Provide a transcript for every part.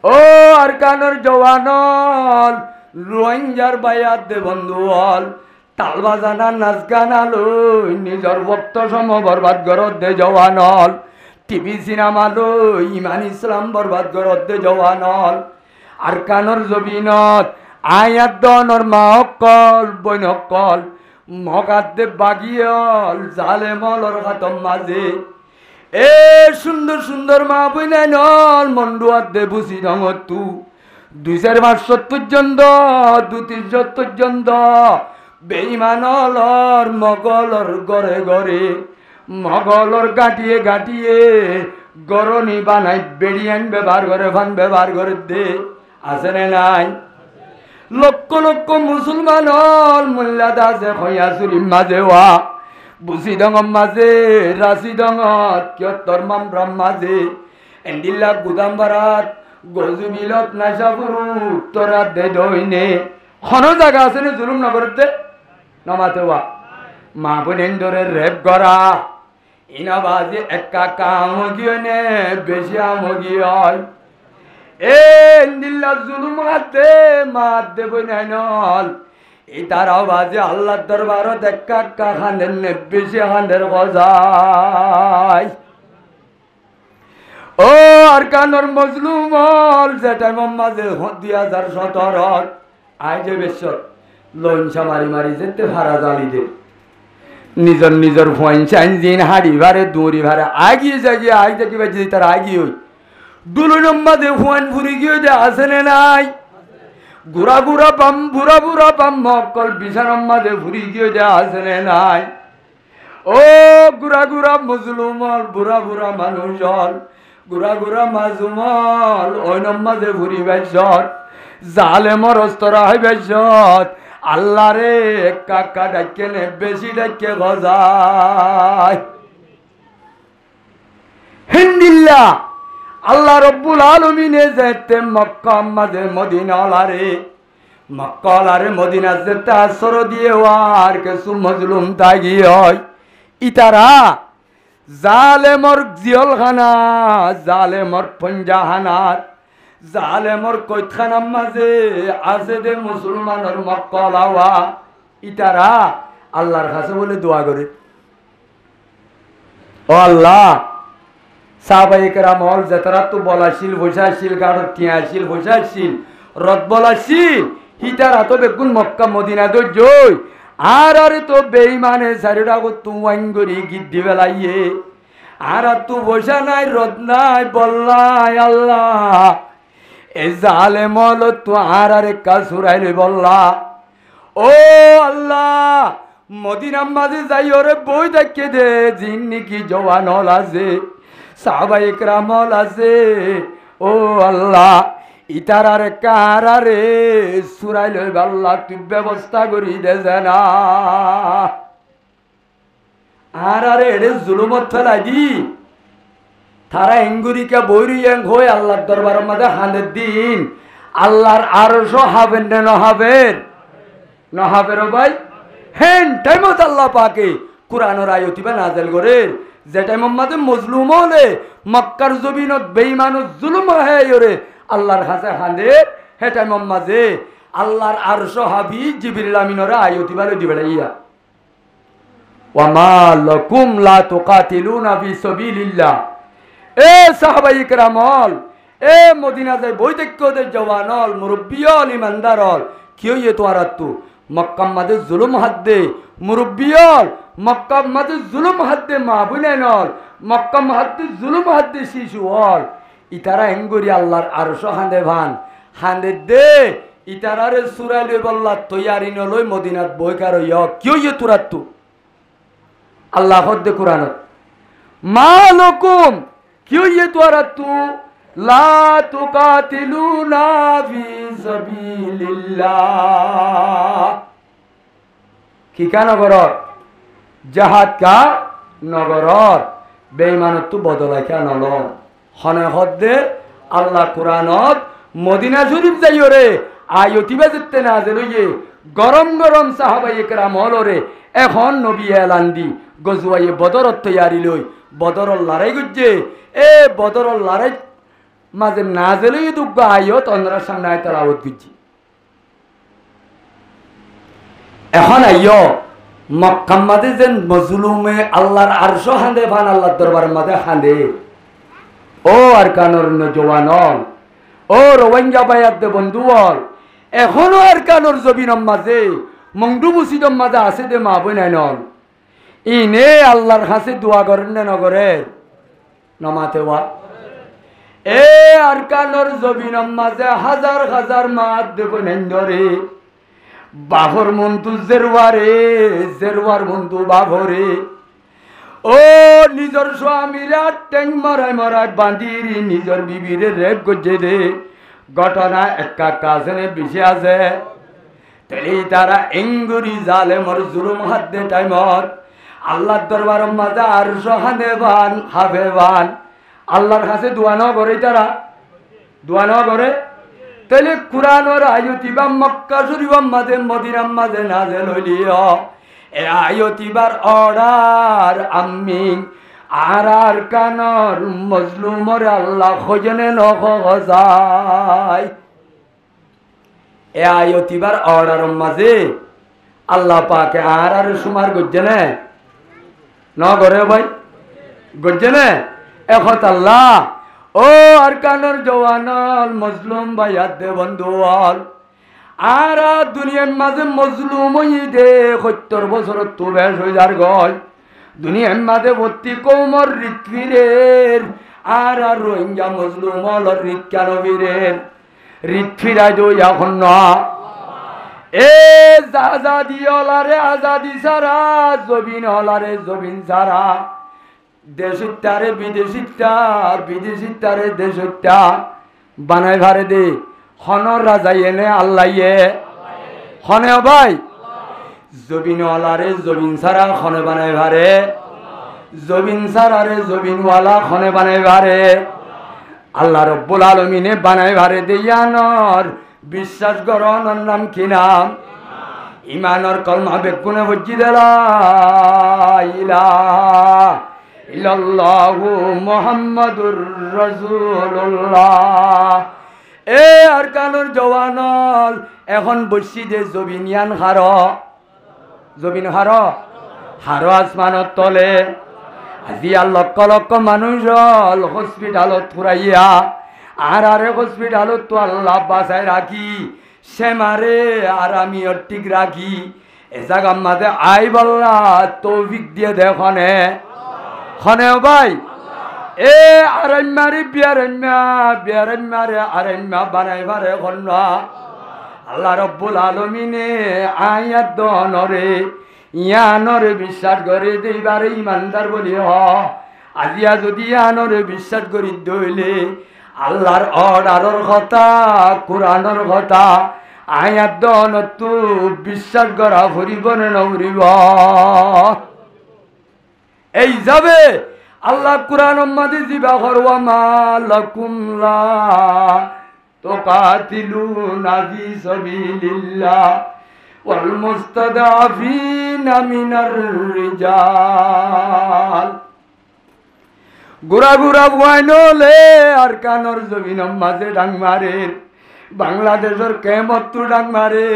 ও আরকানের জওয়ানল রোহিঙ্গার বায়াত দে বন্ধুল তাল বাজানা নাচ গান লই নিজর ভক্ত সম বরবাদ করত দে জওয়ানল টিভি সিনেমা লই ইমান ইসলাম বরবাদ করত দে জওয়ানল আরকানের জবিনত আয়াত দনর মা অকল বইন অকল মগাত দে বাগিয়ল জালেমলর খাতম মাঝে এ সুন্দর সুন্দর মা বইনা নল মন্ডুয়ার দে বুঝি রঙত তু 2-4-5 জন্দ 2-3 জন্দ বেইমানলর মগলর গড়ে গড়ে মগলর গাটিয়ে গাটিয়ে গরনি বানাই বেড়িয়ান ব্যবহার করে ফান ব্যবহার করে দে আছে না নাই লক্ষ লক্ষ মুসলমান মোল্লা দাসে হইয়া চুরির মাঝে ওয়া বুসি ডঙর মাঝে রাশি ডঙত কিয়ত্তর মামব্রাম মাঝে এন্ডিল্লা গুদাম বারাত গজু বিলত নাইসাপুরু উত্তরাত দে দইনে হন জায়গা আছে নে জুলুম নগরতে নমাতে ওয়া মা বোনেন্দরে রেপ করা ইনা বাজে একা কাম গিয়ে নে বেশি আম গিয়ে এ এন্ডিল্লা জুলুম হাতে মাত দেবই নাই নল এই তারাও বাজে আল্লাহর দরবারত একা একা খান্দের নে বেশি খান্দের গজায় ও আরকানর মজলুমল যেটা মাঝে 2017 আই যে বেশত লঞ্চা মারি মারি যেতে ভাড়া জালি দে নিজর নিজর ফয়েন দিন হাড়ি ভারে দৌড়ি ভারে আগিয়ে জাগিয়ে আই দেখি বাজি তার আগিয়ে হই দুলু নম্বাদে ফোন ফুরি গিয়ে দে আসে নাই গুড়া গুড়া পাম মকল বিছানম্মাদে ফুরি গিয়ে দে আসে নাই ও গুড়া গুড়া মুসলুমল বুড়া বুড়া মানুষল গুড়া গুড়া মাজুমল ওই নম্মাদে ফুরি বেশত জালেমর অস্তরা হয় বেশত আল্লাহ রে কাকা ডাকে নে বেশি ডাকে গজায় হিন্দিল্লা আল্লাহ রব্বুল আলমিনে যেতে মক্কা মাঝে মদিনা লারে মক্কা লারে মদিনা যেতে আসর দিয়ে আর কিছু মজলুম তাগি হয় ইতারা জালেমর জিয়লখানা জালেমর পঞ্জাহানাত জালেমর কৈতখানার মাঝে আছে দে মুসলমানের মক্কা লাওয়া ইতারা আল্লাহর কাছে বলে দোয়া করে ও আল্লাহ সাহাবায়ে কেরামল যেতারা তো বলাশীল বসাশীল গাড় টিয়াশীল বসাশীল রদ বলাশীল হিতারা তো বেগুন মক্কা মদিনা তো জয় আর আরে তো বেঈমানে সারিটা গো তুয়াঙ্গরি গিদ্দি বেলাইয়ে আর তো বসা নাই রদ নাই বল্লাই আল্লাহ এ জালেমল তো আর আরে কাজ সুরাইলে বল্লা ও আল্লাহ মদিনার মাঝে যাই ওরে বই দেখে দে জিন্নি কি জওয়ানল আছে সাহাবায়ে কেরামল আছে ও আল্লাহ ইতারার কারারে সুরাই লই আল্লাহ তুই ব্যবস্থা করি দে না আর আরে এড়ে জুলুমত ফেলাই দি তারা এঙ্গুরিকা বৈরিয়াং হয়ে আল্লাহর দরবারের মধ্যে হানের দিন আল্লাহর আরশ হবেন না নহবেন নহবের ভাই হেন টাইমত আল্লাহ পাকে কোরআনের আয়াত বা নাযিল করে যে টাইমের মধ্যে মজলুম হলে মক্কার জমিনত বেঈমানুর জুলুম হয় ওরে আল্লাহর কাছে হাঁদে হে টাইমের মাঝে আল্লাহর আরশ হাবি জিবরিল আমিনরে আয়াত বা দিবে ইয়া ওয়া মা লাকুম লা তুকাতিলুনা ফি সাবিলিল্লাহ এ সাহাবায়ে কেরামল এ মদিনা যাই বই দেখো দে জওয়ানল মুরব্বিয়ল ইমানদারল কি হইয়ে তোরা তু মক্কা মাঝে জুলুম হাদ্দে মুরব্বিয়ল মক্কা মাঝে জুলুম হাদ্দে মা বুনেনল মক্কা মাঝে জুলুম হাদ্দে শিশু হল ইতারা এঙ্গুরি আল্লাহর আরশ হাঁদে ভান হাঁদে দে ইতারারে সুরাইলে বল্লা তৈয়ারি নলই মদিনাত বইকার ইয় কি হইয়ে তোরা তু আল্লাহ হদ্দে কোরআনত মা লকুম কি হইয়ে তোরা তু লা তুকাতিলুনা ফি সাবিলিল্লাহ কি কেন নগরত জাহাদ কা নগরত বেঈমানত তো বদলাই কা নল হনে হদ্দে আল্লাহ কোরআনত মদিনা শরীফ যাইও রে আয়তিবা যেতে না লইয়ে গরম গরম সাহাবায়ে কেরামল রে এখন নবী এলান দি গজওয়ায়ে বদরত তৈয়ারি লই বদরল লড়াই গুজে এ বদরল লড়াই মাঝে না জেলেই দুগ্গ আইও তন্দ্রার সামনে আয় তারা আবদ করছি এখন আইও মক্কার মাঝে যে মজলুমে আল্লাহর আরশ হাঁদে ভান আল্লাহর দরবারের মাঝে হাঁদে ও আর কানোর নজওয়ান ও রোহিঙ্গা বায়াত বন্ধুল এখনো আর কানোর জবিনম মাঝে মংডু মুসিদম মাঝে আছে দে মা বই নাই নন ইনে আল্লাহর কাছে দোয়া করেন না নগরে নমাতে ওয়া এ আর কানোর জবিনম মাঝে হাজার হাজার মাত দেব নেন্দরে বাভর মন্তু জেরওয়ার মন্তু বাভরে ও নিজর স্বামীরা ট্যাং মরায় বাঁধিরি নিজর বিবিরে রেপ করছে দে ঘটনা একা কাজনে বেশি আছে তাহলে তারা এঙ্গুরি জালে মর জুলুম হাত দে টাইমর আল্লাহর দরবার মাঝে আর সহানে বান হাবে বান আল্লাহর কাছে দোয়া ন করে তারা দোয়া ন করে তাহলে কুরআনের আয়াতিবা মক্কা শরীফের মাঝে মদিনার মাঝে নাযিল হইলিও এ আয়াতিবার অর্ডার আমি আর কানর মজলুমর আল্লাহ খোঁজনে নখজাই এ আয়াতিবার অর্ডার মাঝে আল্লাহ পাকে আর সুমার গজ্জনে ন করে ভাই গজ্জনে একত আল্লাহ ও আর কানোর জওয়ানল মজলুম ভাইয়াত দে বন্ধুল আর দুনিয়ার মাঝে মজলুম দে ৭০ বছর তো বেশ হয়ে যার গয় দুনিয়ার মাঝে ভর্তি কৌমর ঋৎফিরের আর রোহিঙ্গা মজলুম হল ঋৎকানবীরের ঋৎফিরা দই এখন না এ আজাদি হলারে আজাদি সারা জবিন হলারে জবিন সারা দেশিতারে বিদেশিতারে দেশিতা বানাই ভারে দে হনর রাজাই এনে আল্লাইয়ে হনে ভাই জবিন ওয়ালারে জবিন সারা খনে বানাই ভারে জবিন সারারে জবিনওয়ালা খনে বানাই ভারে আল্লাহ রব্বুল আলামিনে বানাই ভারে দে ইয়ানর বিশ্বাস করণর নাম কি নাম ইমানর কলমা বেগুনে বজ্জি দেলা ইলাহা ইল্লাল্লাহু মুহাম্মাদুর রাসূলুল্লাহ এ আর কানোর জওয়ানল এখন বসি দে জবিনিয়ান জবিন হারো আসমানত তলে আজি আর লক্ষ লক্ষ মানুষ হসপিটালত ফুরাইয়া আর হসপিটালত তো আল্লাহ বাঁচাই রাখি সেমারে আর আমি ঠিক রাখি এ জায়গার মাঝে আই বল্লা তৌফিক দিয়ে দেখনে খনে ভাই এ আরম্যারি বিয়ারম্যারে আরম্যা বানাই বারে খন্না আল্লাহ রব্বুল আলামিনে আয়াত দনরে ইয়ানরে বিশ্বাস করে দেইবারে ইমানদার বলি হ আজিয়া যদি ইয়ানরে বিশ্বাস করি দইলে আল্লাহর অর্ডারের কথা কোরআনের কথা আয়াত দনত বিশ্বাস করা ফুরিব না নউরিব এই যাবে আল্লাহ কুরআন মাঝে জিবা করওয়া মালাকুম লা তুকাতিলুনা ফি সাবিলিল্লাহ ওয়াল মুস্তাদাফিনা মিনার রিজাল গুরা বয়নলে আর কানোর জমিন মাঝে ডাং মারে বাংলাদেশের কেমত্তু ডাং মারে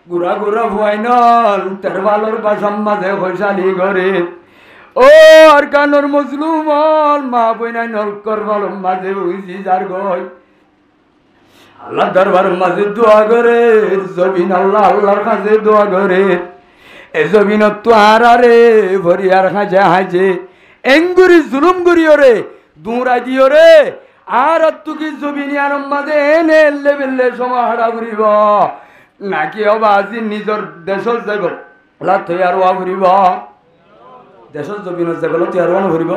গুরা বয়নল তেরবালর বাসাম মাঝে খৈশালি করে ও আর কানোর মজলুম মা বইনাই নলকর বলম মাঝে উইছি যার গয় আল্লাহ দরবার মাঝে দোয়া করে জমিন আল্লাহর কাছে দোয়া করে এ জমিনত তো আরে ভরিয়ার খাজে হাজে এঙ্গুরি জুলুম করিও রে দুঁড়াই দিও রে আর তুকি জমিনিয়ার মাঝে এনে লেবেলে সময় হারা ঘুরিব নাকি হবা আজি নিজের দেশত যাইব থইয়ার ওয়া ঘুরিব দেশত জমিনত যাইব থইয়ার ওয়া ঘুরিব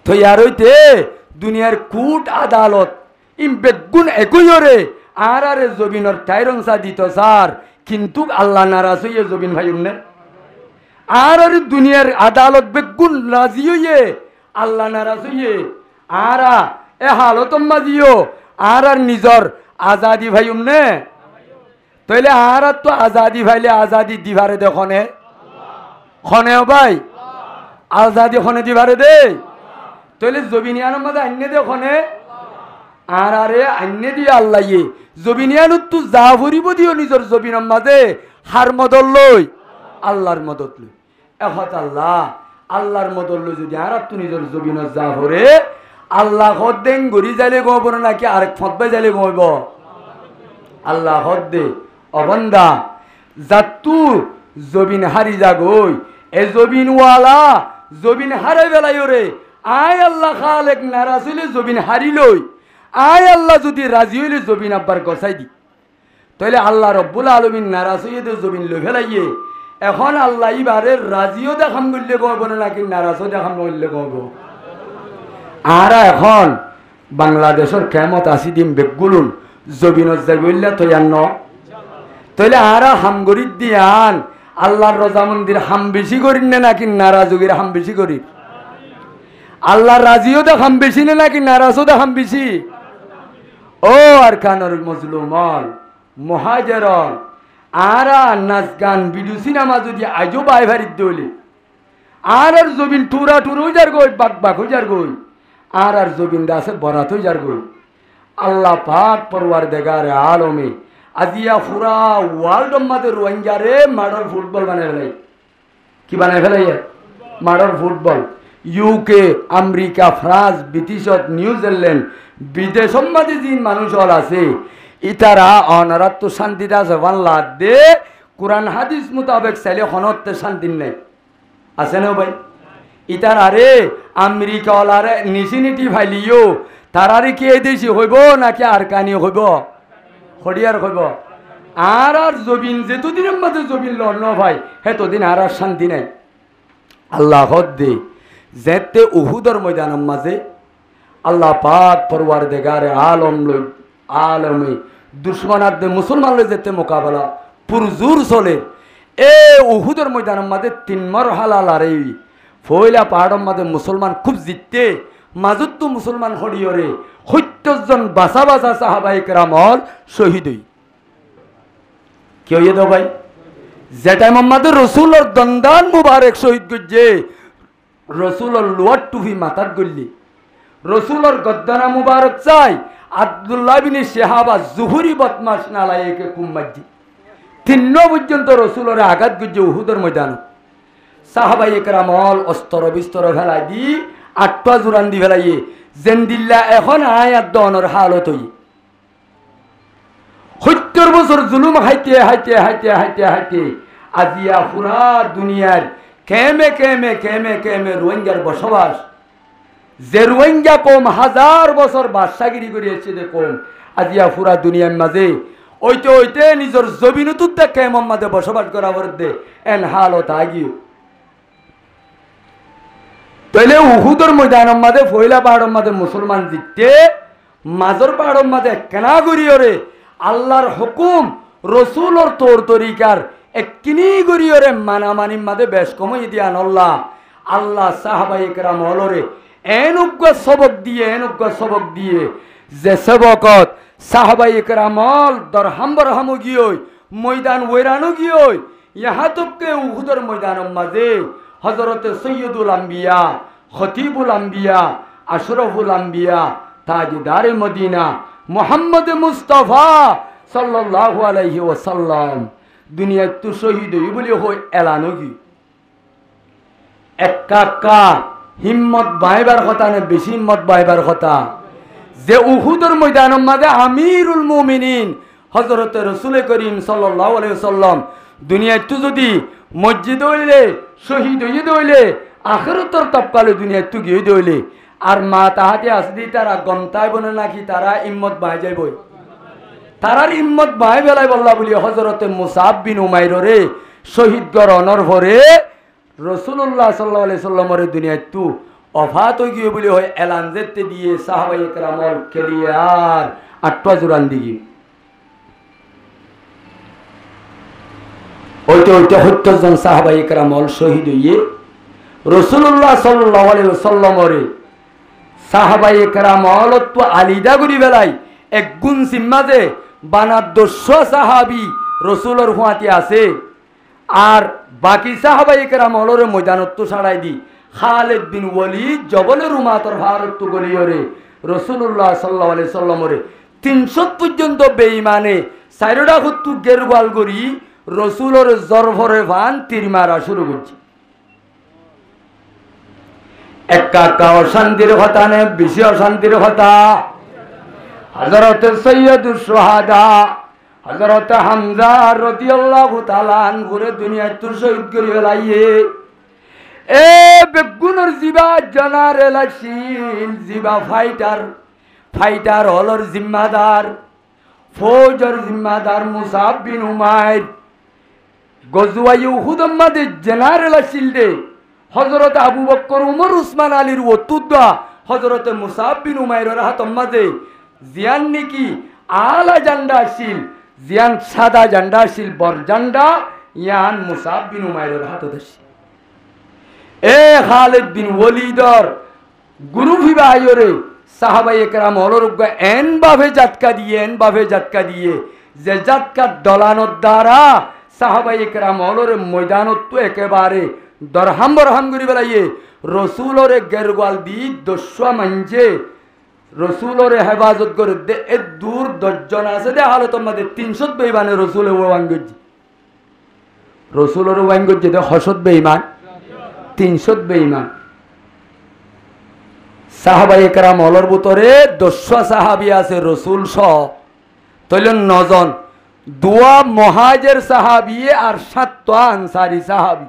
থইয়ার হইতে দুনিয়ার কুট আদালত ইম বেগুন একইরে আর জমিনের টাইরংসা দিত স্যার কিন্তু আল্লাহ নারাজ হইয়ে জমিন ভাই উন্নে আর দুনিয়ার আদালত বেগুন রাজি হইয়ে আল্লাহ নারাজ হইয়ে আর এ হালত মাজিও আর নিজর আজাদি ভাই উমনে তইলে আর তো আজাদি ভাইলে আজাদি দিবারে দেখনে খনে ভাই আজাদি খনে দিবারে দে তইলে জমিনিয়ার মধ্যে আইনে দেখনে আর আরে আইনে দিয়ে আল্লাহ জবিনিয়ানুত তু যা ভরিব দিও নিজের জবিনের মাঝে হার মদল লই আল্লাহর মদত লই এহত আল্লাহ আল্লাহর মদত লই যদি আর তু নিজের জবিনত যা ভরে আল্লাহ হদ দেন গড়ি যাইলে গব নাকি আরেক ফতবাই যাইলে গব আল্লাহ হদ দে অবন্দা জাতু জবিন হারি যাগই এ জবিন ওয়ালা জবিন হারাই বেলাই রে আয় আল্লাহ খালেক নারাজ হইলে জবিন হারি লই আয় আল্লাহ যদি রাজি হইলে জবিন আব্বার গছাই দি তাহলে আল্লাহ রব্বুল আলমিন নারাজ হইয়ে দে জবিন লই ফেলাইয়ে এখন আল্লাহ ইবারে রাজিও দেখাম করলে গব নাকি নারাজও দেখাম করলে গব আর এখন বাংলাদেশের কেমত আসি দিম বেগুলুন জবিনত যাইলে তৈয়ার ন তাহলে আর হামগরিত দিয়ান আল্লাহর রজা মন্দির হাম বেশি করিন না নাকি নারাজগির হাম বেশি করি আল্লাহর রাজিও দেখাম বেশি না নাকি নারাজও দেখাম বেশি ও আর কানর মজলুমল মহাজেরল আর নাচ গান ভিডিও সিনেমা যদি আজও বাই ভারিত দইলে আর জবিন টুরা টুরো যার গই বাক বাক হয়ে যার গই আর জবিন দাসে বরাত হয়ে যার গই আল্লাহ পাক পরওয়ারদিগার আলমে আজিয়া পুরা ওয়ার্ল্ড মাঝে রোহিঙ্গারে মার্ডার ফুটবল বানাই ফেলাই কি বানাই ফেলাই murder football UK America France ব্রিটিশত নিউজিল্যান্ড বিদেশর মাঝে যে মানুষ হল আছে ইতারা অনারাত্ম শান্তিটা জবান লাদ দে কোরআন হাদিস মোতাবেক চাইলে হনতে শান্তি নেই আছে না ভাই ইতার আরে আমেরিকা ওলারে নিচিনিটি ফাইলিও তারারে কি এই দেশি হইব নাকি আর কানি হইব হরিয়ার হইব আর জবিন যেতদিনের মাঝে জবিন লড়ন ভাই হেতদিন আর শান্তি নাই আল্লাহ হদ দে যেতে উহুদর ময়দানের মাঝে আল্লাহ পাক পরওয়ারদিগার আলম লই আলমে দুশ্মনার দে মুসলমান লই যেতে মোকাবেলা পুরজুর চলে এ উহুদর ময়দানের মাঝে 3 মরহালা লড়াই ফয়লা পাহাড়ের মাঝে মুসলমান খুব জিততে মাজুত তো মুসলমান হরিয়রে 70 জন বাসা বাসা সাহাবায়ে কেরামল শহীদ হই কি হইয়ে দাও ভাই যেটা মোহাম্মদ রসুলের দন্দান মুবারক শহীদ গজ্জে রসুলের লোয়ার টুপি মাথার গল্লি রসুলের গদ্দানা মুবারক চাই আব্দুল্লাহ বিন শাহাবা জুহুরি বদমাশ নালায়েকে কুম্মাজি 3 পর্যন্ত রসুলের আঘাত গজ্জে উহুদের ময়দান সাহাবায়ে কেরামল অস্ত্র বিস্তর ফেলাই দি 8টা জোরান দি ফেলাইয়ে জেন্দিল্লা এখন আয়াত দনের হালত হই 70 বছর জুলুম হাইতে হাইতে হাইতে হাইতে হাইতে আজিয়া পুরা দুনিয়ার কেমে কেমে কেমে কেমে রোহিঙ্গার বসবাস যে রোহিঙ্গা কম 1000 বছর বাদশাগিরি করিয়েছে যে কম আজিয়া পুরা দুনিয়ার মাঝে ওইতে ওইতে নিজের জমিনতুত দেখে মোহাম্মদে বসবাস করা বর্দে এন হালত আগিও তাহলে উহুদর ময়দানের মাঝে ফয়লা পাহাড়ের মাঝে মুসলমান জিততে মাজর পাহাড়ের মাঝে কেনা গড়িয়রে আল্লাহর হুকুম রসুলর তোর তরিকার এককিনি গড়িয়রে মানামানির মাঝে বেশ কমই দিয়া আল্লাহ আল্লাহ সাহাবায়ে কেরাম হলরে এনুজ্ঞ সবক দিয়ে যে সবকত সাহাবায়ে কেরাম হল দরহাম বরহামু গিয়ই ময়দান ওইরানো গিয়ই ইহা তোকে উহুদর ময়দানের মাঝে হযরতে সৈয়দুল আম্বিয়া খতিবুল আম্বিয়া আশরাফুল আম্বিয়া তাজদার মদিনা মুহাম্মদ মুস্তাফা সাল্লাল্লাহু আলাইহি ওয়াসাল্লাম দুনিয়া তো শহীদ হই বলি হই এলানো কি একাকা হিম্মত বাইবার কথা না বেশি হিম্মত বাইবার কথা যে উহুদের ময়দানের মাঝে আমিরুল মুমিনিন হযরতে রাসূল করিম সাল্লাল্লাহু আলাইহি ওয়াসাল্লাম দুনিয়া তো যদি মসজিদ হইলে শহীদ হইয়ে দইলে আখিরাতের তপকালে দুনিয়া তো গিয়ে দইলে আর মা তাহাতে আসদি তারা গমতাই বনে নাকি তারা ইম্মত বাই যাইবই তারার ইম্মত বাই বেলাই বল্লা বলি হযরতে মুসাব বিন উমাইরে শহীদ গরণর ভরে রাসূলুল্লাহ সাল্লাল্লাহু আলাইহি সাল্লামের দুনিয়া তো অফাত হই গিয়ে বলি হয় এলান যেতে দিয়ে সাহাবায়ে কেরামল কেলিয়ার 8টা জোরান দিগি ওইটা 70 জন সাহাবায়ে কেরামল শহীদ হইয়ে রাসূলুল্লাহ সাল্লাল্লাহু আলাইহি ওয়াসাল্লামের সাহাবায়ে কেরামল তো আলিদা করি বেলাই এক গুণ সিম্মাজে বানা 200 সাহাবী রাসূলের হুয়াতে আছে আর বাকি সাহাবায়ে কেরামলের ময়দানত তো ছাড়াই দি খালিদ বিন ওয়ালিদ জবলের উমাতর ভারত তো গলিয়রে রসুল্লাহ সাল্লাল্লাহু আলাইহি সাল্লামরে 300 পর্যন্ত বেঈমানে চাইরোটা হত্তু গেরুয়াল করি রসুলর জরফরে ভান তীর মারা শুরু করছে। একা অশান্তির কথা নে বেশি অশান্তির কথা। হযরত সৈয়দুস শুহাদা হযরত হামজা রাদিয়াল্লাহু তাআলা আনহুরে দুনিয়ায় তুর শহীদ করে ফেলাইয়ে এ বেগুনের জিবা জেনারেল আসিল জিবা ফাইটার হলর জিম্মাদার ফৌজর জিম্মাদার মুসাব বিন উমাইর গজওয়ায়ে উহুদের মধ্যে জেনারেল আসিল দে হযরত আবু বকর উমর উসমান আলীর ওতুদ্দা হযরত মুসাব বিন উমাইরের হাতের মাঝে জিয়ান নাকি আলা জান্ডা আসিল জিয়ান সাদা জান্ডা আসিল বর জান্ডা ইয়ান মুসাব বিন উমাইরের হাতত আসিল। এ খালিদ বিন ওয়ালিদর গুরু ভিবাইরে সাহাবায়ে কেরাম অলরুগা এন ভাবে জাতকা দিয়ে যে জাতকা দলানোর দ্বারা সাহাবায়ে কেরাম অলরে ময়দানত তো একেবারে দরহাম বরহাম করি বেলাইয়ে রসুলরে গেরগোয়াল দি দস্যা মানছে রসুলরে হেফাজত করে দে এ দূর 10 জন আছে দে হালত মধ্যে 300 বেঈমানে রসুলের ওয়াঙ্গজি রসুলের ওয়াঙ্গজি দে হসত বেঈমান 300 বেঈমান সাহাবায়ে কেরাম অলর ভিতরে 200 সাহাবী আছে রসুল সহ তইলেন 9 জন 2 মুহাজির সাহাবী আর 7 আনসারী সাহাবী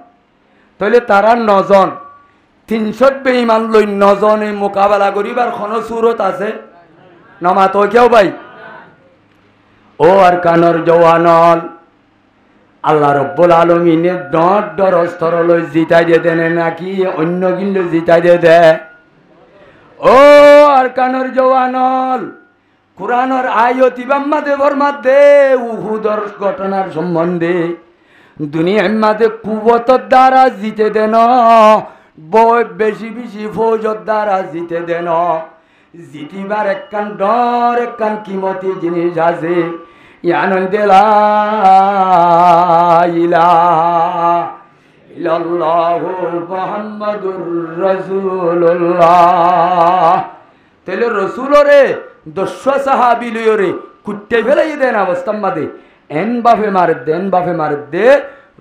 তাহলে তারা 9 জন 300 বেঈমান লই 9 জনে মোকাবেলা করিবার কোনো সুরত আছে নামা তো কেউ ভাই ও আর কানর জওয়ানল আল্লাহ রব্বুল আলামিনে ডর অস্তর লই জিতাই দিয়ে দেন নাকি অন্য গিল্ল জিতাই দিয়ে দে ও আর কানর জওয়ানল কুরআনের আয়াতি বাম্মাদে বর্মাদে উহুদর ঘটনার সম্বন্ধে দুনিয়ার মাঝে কুবতর দ্বারা জিতে দেন বেশি ফৌজর দ্বারা জিতে দেন জিতিবার একখান ডর একখান কিমতি জিনিস আছে ইয়ানন্দে লা ইলাহা ইল্লাল্লাহু মুহাম্মাদুর রাসূলুল্লাহ তাহলে রসুলরে 200 সাহাবী লইরে কুট্টে ফেলাই দেন অবস্থার মাঝে এন বাফে মারে দে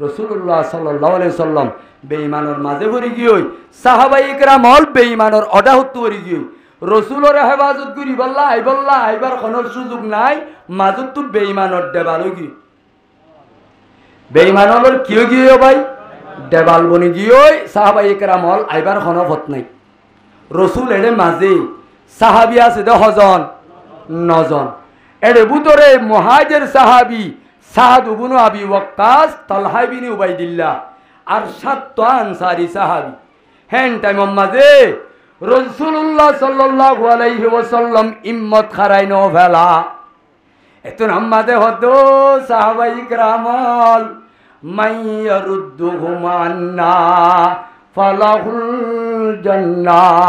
রসুল্লাহ সাল্লাল্লাহু আলাইহি সাল্লাম বেঈমানের মাঝে ভরি গিয়ে সাহাবায়ে কেরাম হল বেঈমানের অডাহত্তু ভরি গিয়ে রসুলের হেফাজত করি বললা আইবার কোনো সুযোগ নাই মাজত তো বেঈমানের দেবাল গিয়ে বেঈমানের কি গিয়ে ভাই দেবাল বনি গিয়ে সাহাবায়ে কেরাম হল আইবার কোনো পথ নাই রসুল এর মাঝে সাহাবী আছে 10 জন 9 জন এর ভিতরে মুহাজির সাহাবী সাদ ইবনে আবি ওয়াক্কাস তালহা ইবনে উবাইদিল্লাহ আর 7 আনসারী সাহাবী হেন টাইম মাঝে রাসূলুল্লাহ সাল্লাল্লাহু আলাইহি ওয়াসাল্লাম ইম্মত খারাইনো ফেলা এত নামাজে হতো সাহাবায়ে কেরামল মাইয়ারুদ্দুহুম আন্না ফালাহুল জান্নাহ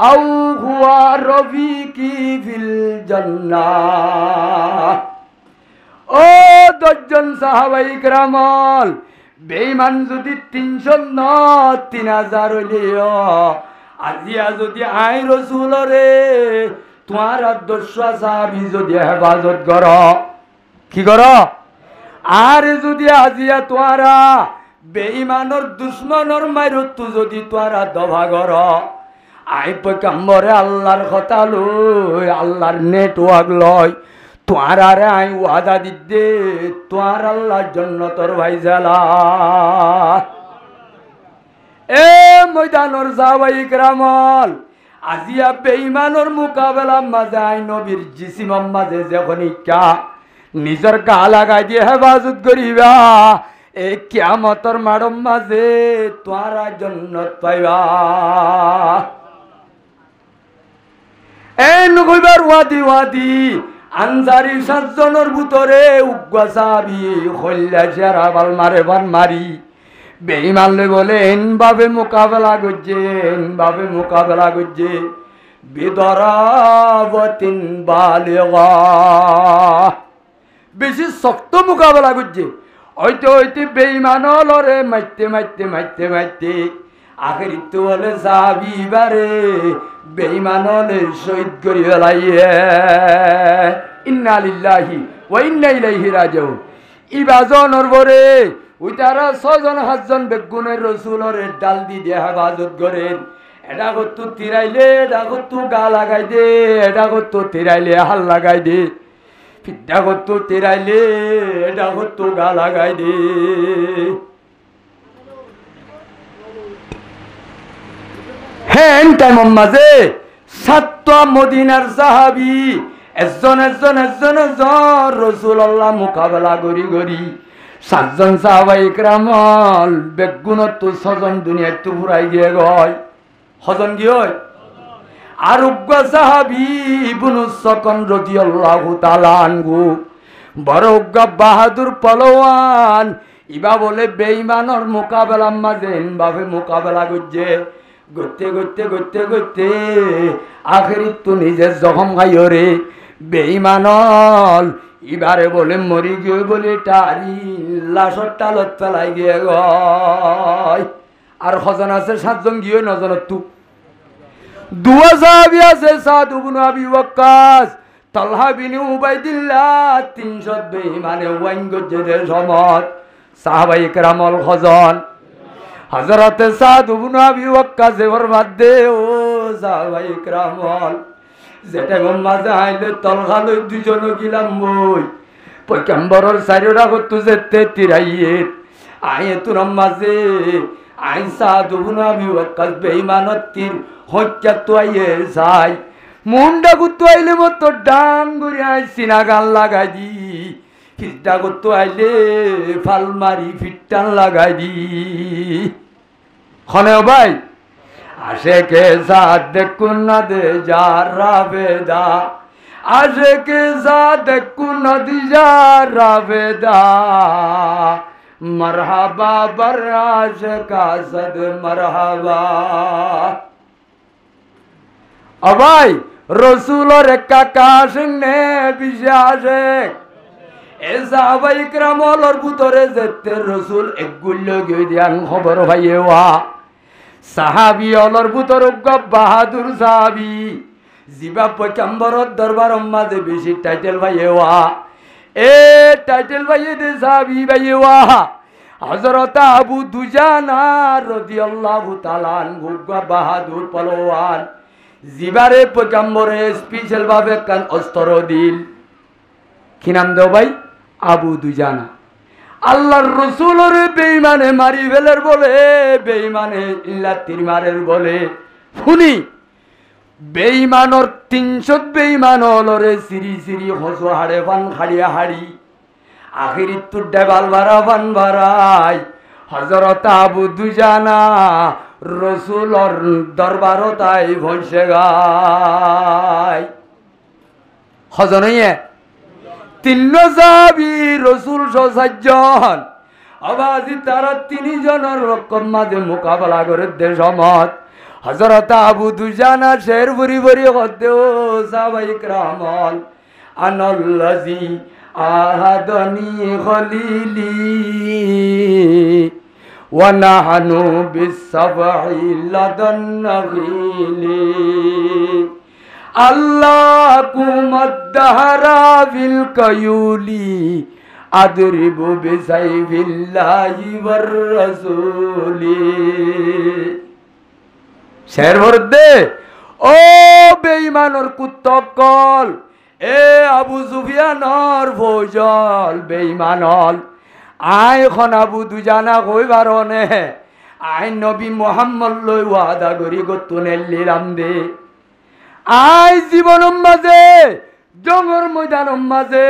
আও হুয়া রফিকি ফিল জান্নাহ ও 10 জন সাহাবায়ে কেরামল বেঈমান যদি 300 ন 3000 হইলিও আজিয়া যদি আই রসুলরে তোমার 200 সাহাবী যদি হেফাজত কর কি কর আর যদি আজিয়া তোয়ারা বেঈমানর দুশমনর মাইরত যদি তোয়ারা দভা কর আই পয়গম্বরে আল্লাহর কথা লই আল্লাহর নেটওয়ার্ক লয় তোমার আরে আই ওয়াদা দিতে তোমার আল্লাহ জান্নাতের ভাইজালা এ ময়দানর সাহাবায়ে কেরামল আজিয়া বেঈমানর মোকাবেলা মাঝে আই নবীর জিসিম মাঝে যখন ইচ্ছা নিজের গা লাগাই দিয়ে হেফাজত করিবা এ কিয়ামতর মাড়ম মাঝে তোমারা জান্নাত পাইবা এ নগইবার ওয়াদি আনসারী 7 জনের ভিতরে উগ্র সাহাবী খল্লা জারাবাল মারি বেঈমান লই বলে এনভাবে মোকাবেলা করছে বিদরাবতিন বালিগা বেশি শক্ত মোকাবেলা করছে হইতে বেঈমান লরে মারতে আখেরি তো বলে সাহাবি বারে বেঈমান হলে শহীদ করি ফেলাইয়ে ইন্না লিল্লাহি ওয়া ইন্না ইলাইহি রাজিউন ইবাজনর বরে ওই তারা 6 জন 7 জন বেগুনের রসুলরে ডাল দি দিয়ে হেফাজত করেন এটা করতো তিরাইলে এটা করতো গা লাগাই দে এটা করতো তিরাইলে হাল লাগাই দে ফিদ্দা করতো তিরাইলে এটা করতো গা লাগাই দে হ্যাঁ টাইম মাঝে সাত মদিনার সাহাবি একজন রসুল্লাহ মোকাবেলা করি করি 7 জন সাহাবাই ইকরামল বেগুনত 6 জন দুনিয়ায় তো ফুরাই গিয়ে গয় হজন কি হয় আর উগ্র সাহাবি ইবনু সকন রাদিয়াল্লাহু তাআলা আনহু বড় উগ্র বাহাদুর পলোয়ান ইবা বলে বেঈমানর মোকাবেলা মাঝে ভাবে মোকাবেলা করতে আখেরি তো নিজের জখম খাইরে বেঈমানল এবারে বলে মরি গিয়ে বলে টারি লাশর টালত ফেলাই গিয়ে গয় আর হজন আছে 7 জন গিয়ে নজনত তু দুয়া সাহাবী আছে সাদ ইবনে আবি ওয়াক্কাস তালহা বিন উবাইদিল্লাহ 300 বেঈমানে ওয়াইন গজ্জেদের সমত সাহাবায়ে কেরামল হজন হযরত সাদ ইবনে আবি ওয়াক্কাস এর মধ্যে ও সাহাবায়ে কেরামল যেটা মাঝে আইলে তলখালো 2 জন গিলাম বই পয়গম্বরের সারিরা কত যেতে তিরাইয়ে আয়ে তোর মাঝে আইন সাদ ইবনে আবি ওয়াক্কাস বেঈমানত তীর হত্যা তো আইয়ে যাই মুন্ডা গুতো আইলে মত ডাং করে আই সিনা গান লাগাই দি ফিটা গুতো আইলে ফাল মারি ফিটান লাগাই দি খনে ভাই আশেকে সাদ দেখুন না দে যারা বেদা আশেকে সাদ দেখুন না দি যারা বেদা মরহাবা बर आशिका सद मरहबा अबाई रसूल और काका सिंह विश्वासे ऐसा भाई क्रमल और बुतरे जेते रसूल एक गुल्लो गियान खबर भाई वा साहाबी और बुतर बाहादुर साहाबी जीवा पैगम्बर दरबार माजे बेशी टाइटल भाई वा ए टाइटल भाई दे साहाबी भाई वा हजरत अबू दुजाना रदियल्लाहु ताआला अन्हु बाहादुर पहलवान জিবারে পয়গম্বরে স্পেশাল ভাবে কান অস্ত্র দিল কি নাম দাও ভাই আবু দুজানা আল্লাহর রাসূলের বেঈমানে মারি ফেলার বলে বেঈমানে লাতির মারের বলে শুনি বেঈমানর 300 বেঈমান হলরে সিরি সিরি হসো হাড়ে বান খাড়িয়া হাড়ি আখিরি তো দেবাল ভাড়া বান ভাড়াই হযরত আবু দুজানা রসুলর দরবারতাই ভইসে গায় হজনইয়ে 3 সাহাবী রসুল সজ্জন আবাজি তারা 3 জনের রকম মাঝে মোকাবেলা করে দেশমত হযরত আবু দুজানা শের ভরি ভরি হতে ও সাহাবায়ে কেরামল আনাল্লাযী আহাদানি খলিলি ونحن بالسبع لدى النخيل اللهم الدهر بالكيول أضرب بسيف الله والرسول শের ভরদে ও বেঈমানর কুত্তকল এ আবু সুফিয়ানর ফৌজল বেঈমানল আই খন আবু দুজানা কইবার নে আই নবী মুহাম্মদ লই ওয়াদা করি গতুনে লিলাম দে আই জীবনম মাঝে জঙ্গর ময়দানম মাঝে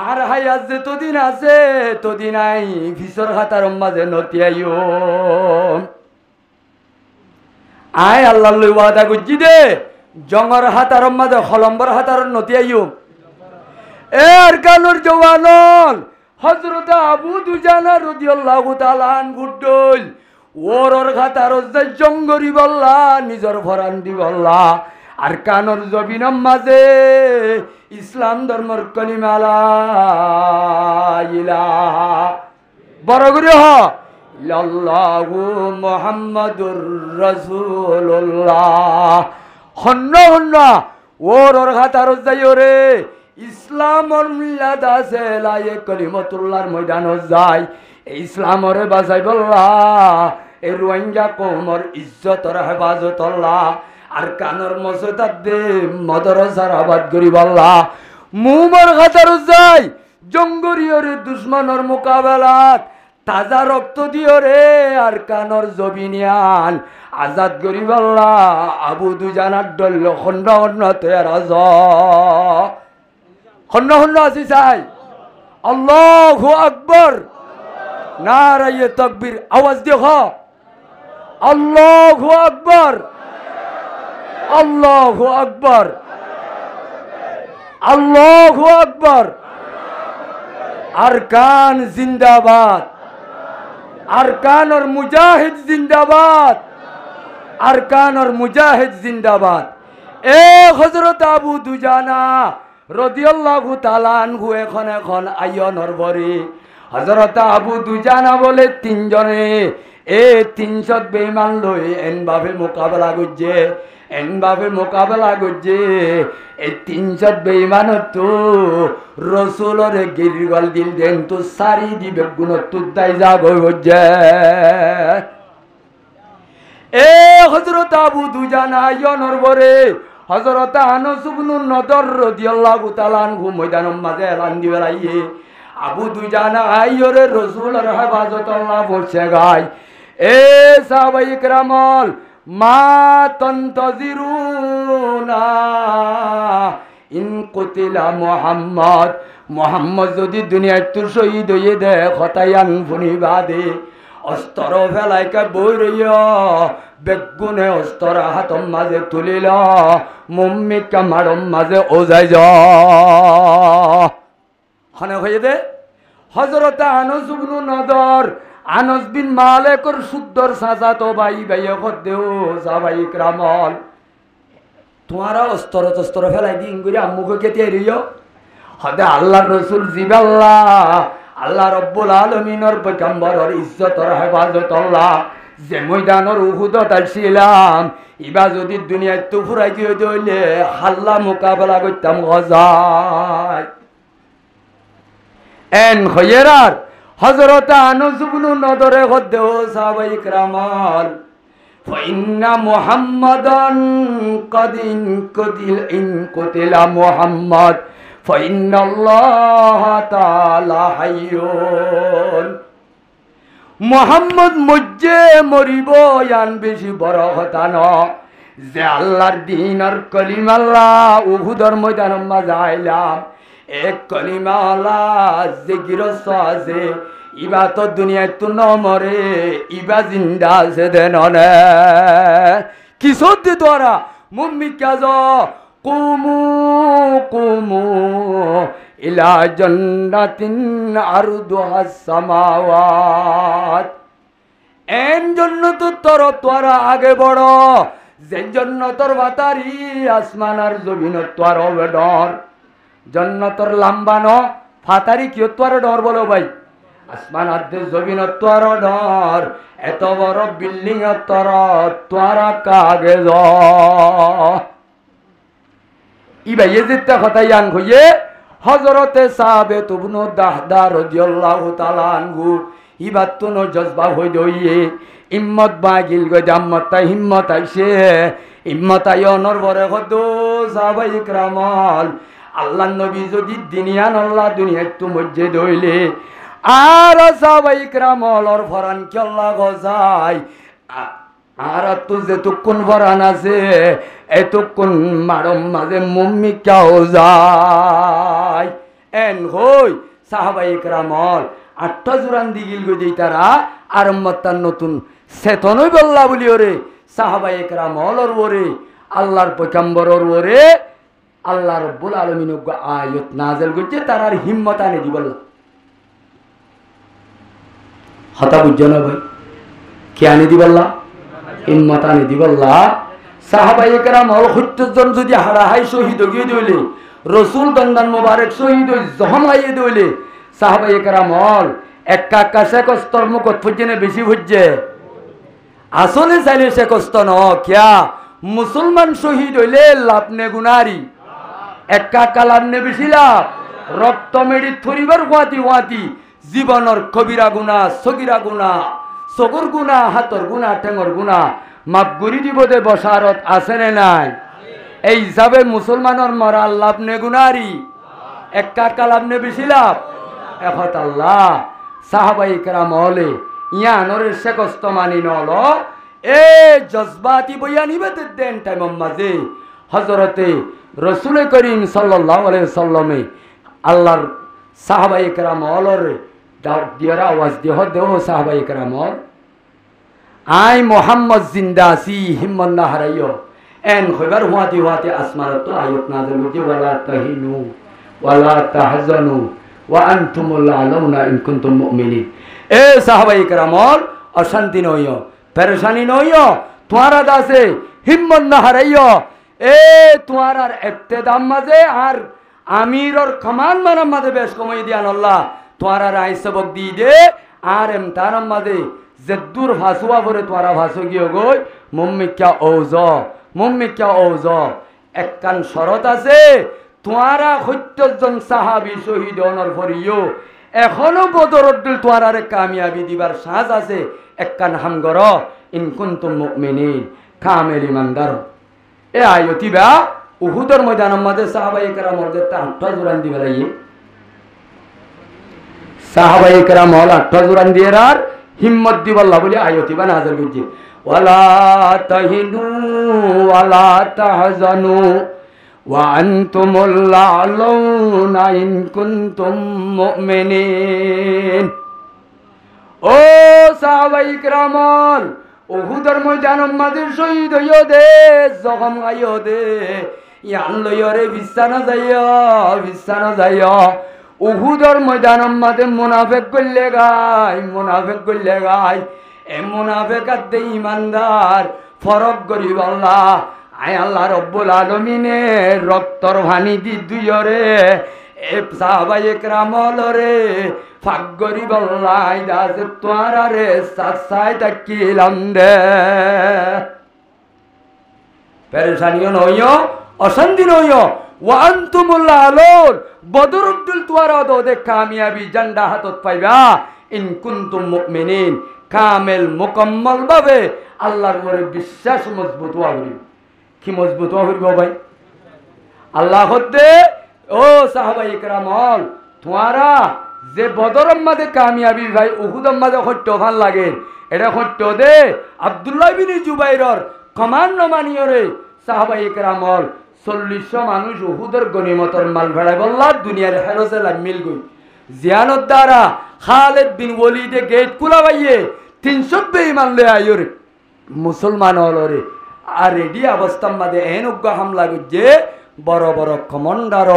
আর হায়াত যে তদিন আছে তদিন আই ভিসর খাতার মাঝে নতি আইও আই আল্লাহ লই ওয়াদা করছি দে জঙ্গর হাতার মাঝে খলম্বর হাতার নতি আইও এ আর কানুর জওয়ানল হযরত আবু দুজানা রাদিয়াল্লাহু তাআলা আনহু ডল ওরর খাতার জঙ্গরি বল্লা নিজর ফরান দি বল্লা আর কানর জবিনম মাঝে ইসলাম ধর্মর কলিমা লা ইলাহা বড় করে হ ইল্লাল্লাহু মুহাম্মাদুর রাসূলুল্লাহ। হন্ন হন্ন ওর খাতার যাইও রে ইসলামর মিল্লাত আছে লায়ে কলিমাতুল্লাহর ময়দান যায় ইসলামরে বাঁচাই বল্লা এই রোহিঙ্গা কওমর ইজ্জতর হেফাজত আল্লাহ আর কানর মসজিদ দে মাদ্রাসার আবাদ করি বল্লা মুমর খাতার যাই জঙ্গরিয়রে দুশ্মনের মোকাবেলাত তাজা রক্ত দিও রে আর কানর জবিনিয়ান আজাদ গরিব আল্লাহ আবু দুজানার দল খন্ড খন্ড তৈয়ার আজ খন্ড খন্ড আছি চাই আল্লাহু আকবার নারায়ে তাকবীর আওয়াজ দেখো আল্লাহু আকবার আল্লাহু আকবার আল্লাহু আকবার আরকান জিন্দাবাদ আরকান और मुजाहिद जिंदाबाद अरकान और मुजाहिद जिंदाबाद ए हजरत आबू दुजाना रदियल्लाहु ताआला আনহু এখন আইয় নরবরে হযরত আবু দুজানা বলে তিনজনে এ 300 বেঈমান লই এনভাবে মোকাবেলা করছে এই 300 বেঈমান তো রসুলরে গিরগল দিল দেন তো সারি দিবে গুণ তুদাই যাব হচ্ছে এ হযরত আবু দুজানা ইয়নর বরে হযরত আনাস ইবনে নদর রাদিয়াল্লাহু তাআলা আনহু ময়দানের মাঝে এলান দিবে রাইয়ে আবু দুজানা আইয়রে রাসূলের হেফাজত আল্লাহ বলছে গায় এ সাহাবায়ে কেরামল মা তন্তজিরুনা ইন কুতিলা মুহাম্মদ যদি দুনিয়ায় তো শহীদ হয়ে দে খতায়ান ফুনিবাদে অস্ত্র ফেলাইকা বই রইয় বেগুনে অস্ত্র হাতম মাঝে তুলিল মুম্মিকা মারম মাঝে ওজাই হনে হয়ে দে হযরত আনাস ইবনে নদর আনাস বিন মালিকর সুদ্দর সাজা তো ভাই দেও সাহাবাই کرامল তোমারা অস্ত্র ফেলাই দিন করে আম্মুকে কেটে রইয় হদে আল্লাহর রাসূল জিবাল্লাহ আল্লাহ রব্বুল আলামিনের পয়গম্বরের ইজ্জতর হেফাজত আল্লাহ যে ময়দানের উহুদত আসছিলাম ইবা যদি দুনিয়ায় তো ফুরাই দিয়ে হইলে হাল্লা মোকাবেলা করতাম গজায় এন খয়েরার হযরত আনাস ইবনে নদরে হদেও সাহাবাই کرامল ফাইন্না মুহাম্মাদান কদিন ইন কুতিলা মুহাম্মদ ফাইন্নাল্লাহা তাআলা হাইয়ুন মুহাম্মদ মজ্জে মরিব ইয়ান বেশি বড় কথা ন যে আল্লাহর দ্বীন আর কলিমা আল্লাহ উহুদের ময়দানের মাঝে আইলাম এক কলিমা আল্লাহ যে গিরস্ত আছে ইবা তো দুনিয়ায় তো ন মরে ইবা জিন্দা আছে দেন কিশোর দি তোরা মুম্মি কাজ কুমু ইলা জান্নাতিন আরদুহাস সামাওয়াত এন জন্নত তোরা আগে বড় যে জন্নতর বাতারি আসমান আর জমিন তোর হবে ডর জন্নতর লাম্বানো ফাতারি কিয় তোর ডর বলো ভাই আসমান আর জমিন তোর ডর এত বড় বিল্ডিং তোরা কাগে য ইবা ইজিদটা কথা ইয়ান হইয়ে হযরতে সাহাবে ইবনে দাহদা রাদিয়াল্লাহু তাআলা আনহু ইবাতুন জজবা হই দইয়ে ইম্মত বাগিল গো জাম্মতা হিম্মত আইছে হিম্মত আয়নর বরে হদো সাহাবাই کرامল আল্লাহর নবী যদি দিনিয়ান আল্লাহ দুনিয়াত তো মজ্জে দইলে আর সাহাবাই کرامলর ফরান কি আল্লাহ গজাই আর তো যেতক্ষণ ফরান আছে এতক্ষণ মারম মাঝে মুম্মি কাও যায় এন হই সাহাবাই کرامল 8টা জোরান দিগিল গই দেই তারা আরম্মতার নতুন চেতনই বল্লা বলি ওরে সাহাবাই کرامলর ওরে আল্লাহর পয়গম্বরর ওরে আল্লাহ রাব্বুল আলামিন আয়াত নাযিল করতে তারার হিম্মত আনে দি বল্লা হতা বুঝনা ভাই কি আনে দি বল্লা হিম্মত আনে দি বল্লা সাহাবাই کرامল 70 জন যদি হারাহাই শহীদ হয়ে দইলে রাসূল দন্দান মোবারক শহীদ হই জহমাইয়ে দইলে সাহাবাই کرامল একা একা সে কষ্টর মুখত ফুজছে না বেশি ফুজছে আসলে চাইলে সে কষ্ট ন কিয়া মুসলমান শহীদ হইলে লাভ নে গুনারি একা একা লাভ নে বেশি লাভ রক্ত মেডি থরিবার গুয়াতি গুয়াতি জীবনের কবিরা গুণা সগিরা গুণা চকুর গুণা হাতর গুণা ঠেঙর গুণা মাপ গুড়ি দিব দে বসারত আছে নে নাই এই হিসাবে মুসলমানের মরা লাভ নে গুনারি একা একা লাভ নে বেশি লাভ এখন আল্লাহ সাহাবাই কেরাম হলে ইয়ানরে সে কষ্ট মানি নল এ জজবাতি বইয়া নিবে দেন টাইম মাঝে হজরতে রসুল করিম সাল্লাল্লাহু আলাইহি সাল্লামে আল্লাহর সাহাবাই কেরাম হলরে দিয়ারা আওয়াজ দেহ দেহ সাহাবাই কেরাম আই মোহাম্মদ জিন্দা আছি হিম্মত না হারাইও এন হইবার হুয়াতি হুয়াতি আসমানত আয়াত নাযিল হইছে ওয়ালা তাহিনু ওয়ালা তাহজানু ওয়া আনতুমুল আলাউনা ইন কুনতুম মুমিনিন এ সাহাবাই কেরামল অশান্তি নইও পেরেশানি নইও তোমারা দাসে হিম্মত না হারাইও এ তোমার আর ইবতিদাম মাঝে আর আমিরর কমান মানার মাঝে বেশ কমাই দিয়ান আল্লাহ তোমার আর আই সবক দি দে আর এম তারাম মাঝে জেদ্দুর ভাসুয়া ভরে তোমারা ভাসো গিয়ে গই মুম্মি ক্যা ওজ একখান শরত আছে তোমারা ৭০ জন সাহাবী শহীদ হওয়ার পরেও এখনো বদরত দিল তোমার কামিয়াবি দিবার সাজ আছে একখান হামগর ইন কুনতুম মুমিনিন কামেল ইমানদার এ আয়তিবা উহুদের ময়দানের মধ্যে সাহাবায়ে কেরামর যে আটটা জোরান দিবে রাইয়ে সাহাবায়ে কেরাম হল আটটা জোরান দিয়ে আর হিম্মত দিবাল্লাহ বলে আয়তিবা নাযিল হইছে ওয়ালা তাহিনু ওয়ালা তাহজানু ওয়া আনতুমুল আ'লাউনা ইন কুনতুম মুমিনিন ও সাহাবায়ে কেরাম উহুদের ময়দানের মাঝে শহীদ হইও দে জখম গাইও দে ইয়ান লইরে বিছানা যাইও উহুদের ময়দানের মাঝে মুনাফিক করলে গায় এ মুনাফিকাত দে ইমানদার ফরক গরিব আল্লাহ আয় আল্লাহ রব্বুল আলামিনের রক্তর ভানি দি দুইরে এ সাহাবায়ে কেরামল রে ফাক গরিব আল্লাহ দাস তোয়ারা রে সাসাই তাকিলাম দে পেরেশানিও নইও অশান্তি নইও ওয়া আনতুমুল আলাউন বদরুদ্দুল তোয়ারা দে কামিয়াবি জান্ডা হাতত পাইবা ইন কুনতুম মুমিনিন কামেল মুকম্মল ভাবে আল্লাহর উপরে বিশ্বাস মজবুত হওয়া করিব কি মজবুত হওয়া করিব ভাই আল্লাহ হতে ও সাহাবায়ে কেরাম তোয়ারা যে বদরের মাঝে কামিয়াবি ভাই উহুদের মাঝে সত্য ভাল লাগে এটা সত্য দে আব্দুল্লাহ বিন জুবাইরর কমান নমানিয়রে সাহাবায়ে কেরাম ৪০ মানুষ উহুদের গনিমতর মাল ভেড়াই বললা দুনিয়ার হেরসে মিল গই জিয়ানত দ্বারা খালিদ বিন ওয়ালিদে গেট কুলা বাইয়ে ৩০০ বেঈমান লয়ে আইরে মুসলমান হলরে আর রেডি অবস্থার মাঝে এন উগ্র হামলা গজে বড় বড় কমান্ডার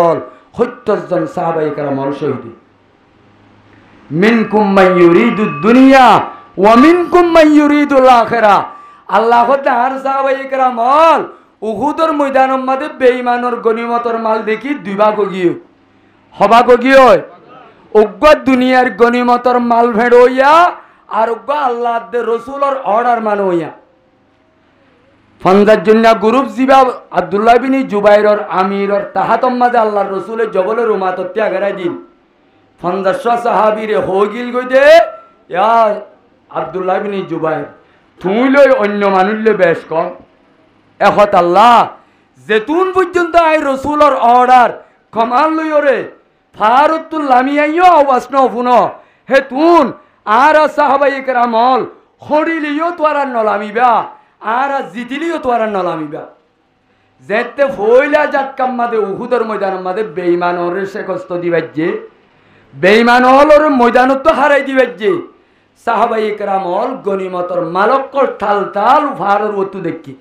৭০ জন সাহাবায়ে কেরাম শহীদ মিনকুম মান ইউরিদুদ দুনিয়া ওয়া মিনকুম মান ইউরিদুল আখিরা আল্লাহ তাআলা সাহাবায়ে কেরাম উহুদের ময়দানের মধ্যে বেঈমানের গনিমতর মাল দেখি দুই ভাগ গিয়ে হবা গিয়ে উগ্র দুনিয়ার গনিমতর মাল ভেড় হইয়া আর উগ্র আল্লাহ রসুলর অর্ডার মান হইয়া ফন্দার জন্য গ্রুপ জিবা আব্দুল্লাহ বিন জুবাইরর আমিরর তাহাতম মাঝে আল্লাহর রসুলের জবলের উমাত ত্যাগেরাই দিন ৫০ সাহাবীরে হগিল গই দে ইয়া আব্দুল্লাহ বিন জুবাইর তুই লই অন্য মানুষ লই বেশ কম এখন আল্লাহ যেতুন পর্যন্ত আই রসুলর অর্ডার কমান লইরে ফারুতুল লামিয়াইও আওয়াজ ন ফুনো হে তুন আর সাহাবায়ে কেরাম খড়িলিও তোরা নলামিবা আর জিতিলিও তোরা নলামিবা যেতে ফইলা জাত কাম্মাদে উহুদের ময়দানের মাঝে বেঈমানরে সে কষ্ট দিবাজ্জে বেঈমান হলর ময়দানত তো হারাই দিবাজ্জে সাহাবায়ে কেরাম গনিমতর মালকর থাল থাল ফারর ওতু দেখি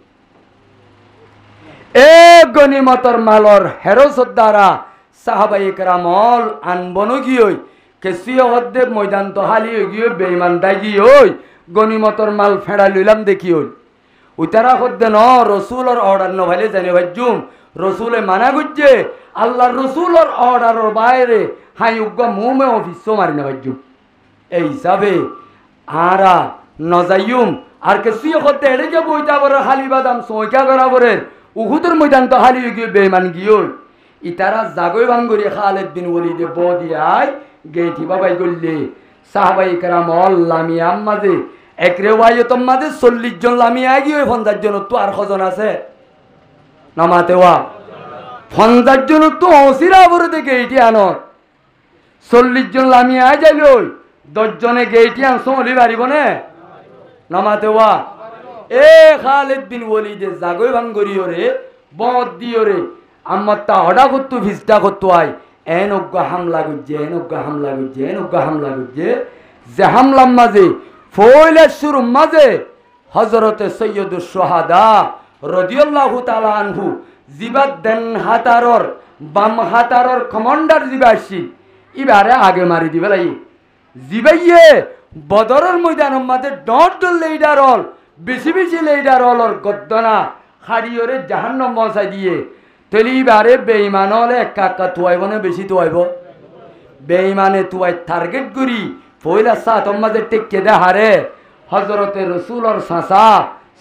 এ গনিমতর মালর হেরসত দ্বারা সাহাবায়ে কেরাম আনবন গিয়ে কেসিও হদ্দে ময়দান তো হালি গিয়ে বেঈমান দাগি ওই গনিমতর মাল ফেড়া লইলাম দেখি ওই উতারা হদ্দে ন রসুলর অর্ডার ন ভাইলে জানি ভাইজুম রসুলে মানা গুজে আল্লাহর রসুলর অর্ডারের বাইরে হাই উগ্র মুমে অফিস মারি না ভাইজুম এই হিসাবে আরা নজাইম আর কে সুই করতে এড়ে বইটা বড় হালি বাদাম সইকা বরাবরের উহুদের ময়দান তো হালি গিয়ে বেমান গিয়ে ইতারা জাগই বাঙ্গুরি খালেদ বিন ওয়ালিদ বদিয়ায় গেটি বাবাই গল্লে সাহাবাই کرام লামিয়া মাঝে এক রেওয়ায়তম মাঝে 40 জন লামিয়া গিয়ে 50 জন তো আর কজন আছে নামাতে ওয়া 50 জন তো ওসিরা বরে দেখে এটি আনো 40 জন লামিয়া যাইল 10 জনে গেটি আনছো ওলি পারিব না নামাতে ওয়া এ খালিদ বিন ওয়ালিদ জাগই বাঙ্গুরি ওরে বদ দিওরে আম্মাতা হডা করতে ভিস্তা করতে আই এনজ্ঞ হামলা গুজে এনজ্ঞ হামলা গুজে এনজ্ঞ হামলা গুজে যে হামলার মাঝে ফয়লের শুরু মাঝে হযরতে সৈয়দুস শুহাদা রাদিয়াল্লাহু তাআলা আনহু জিবাদ দেন হাতারর বাম হাতারর কমান্ডার জিবাসি ইবারে আগে মারি দিবে লাই জিবাইয়ে বদরের ময়দানের মাঝে ডট লিডার হল বেশি বেশি লিডার হলর গদ্দনা খাড়িয়রে জাহান্নাম পৌঁছাই দিয়ে তেলিবারে বেঈমান হলে একা একা তুয়াইব না বেশি তুয়াইব বেঈমানে তুয়াই টার্গেট করি পয়লা সাতম মাঝে টেকে দে হারে হযরতে রাসূলর সাসা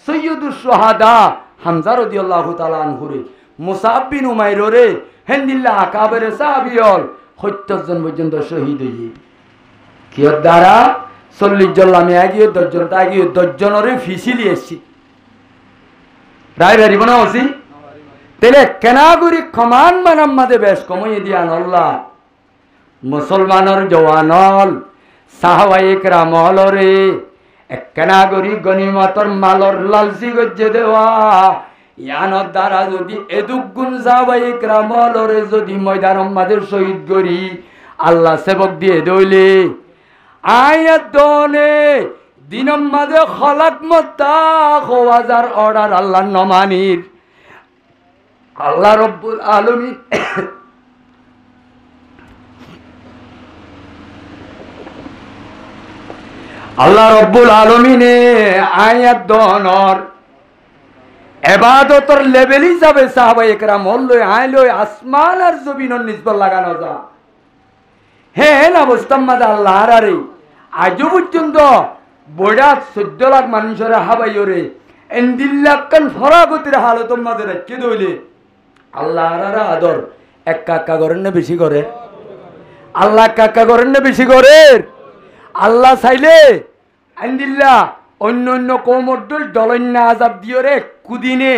সৈয়দুস শুহাদা হামজা রাদিয়াল্লাহু তাআলা আনহুরে মুসাব বিন উমাইর রে হেনদিল্লা আকাবেরে সাহাবীল 70 জন পর্যন্ত শহীদ হইয়ে কিয়র দ্বারা 40 জন লামে আগিয়ে 10 জন তাগিয়ে 10 জনরে ফিসিলি এসছি রায় বেরিব না ওসি তেলে কেনাগুরি কমান মানাম মাঝে বেশ কমিয়ে দিয়ান আল্লাহ মুসলমানের জওয়ানল সাহাবায়ে কেরাম রে কেনাগুরি গনিমতর মালর লালসি গজ্জে দেওয়া ইয়ানোর দ্বারা যদি এদুক গুণ সাহাবায়ে কেরাম রে যদি ময়দানের মাঝে শহীদ করি আল্লাহ সেবক দিয়ে দইলে আয়াত দনে দিনম মাঝে খলাক মতা খোয়াজার অর্ডার আল্লাহ নমানির আল্লাহ রব্বুল আলামিন আল্লাহ রব্বুল আলামিনে আয়াত দনর ইবাদতর লেভেল হিসাবে সাহাবায়ে কেরাম লই আইলই আসমান আর জমিনের নিসবত লাগানো যা হে না অবস্থার মাঝে আল্লাহ আরে আজ পর্যন্ত বড়া 14 লাখ মানুষের হাবাইরে এন্দিল্লাকান ফরাগতির হালতের মাঝে রেখে দইলে আল্লাহ আরা আদর এক কাকা করেন না বেশি করে আল্লাহ কাকা করেন না বেশি করে আল্লাহ চাইলে আইন্দিল্লা অন্য অন্য কৌমডল ডলন্য আজাব দিও রে কুদিনে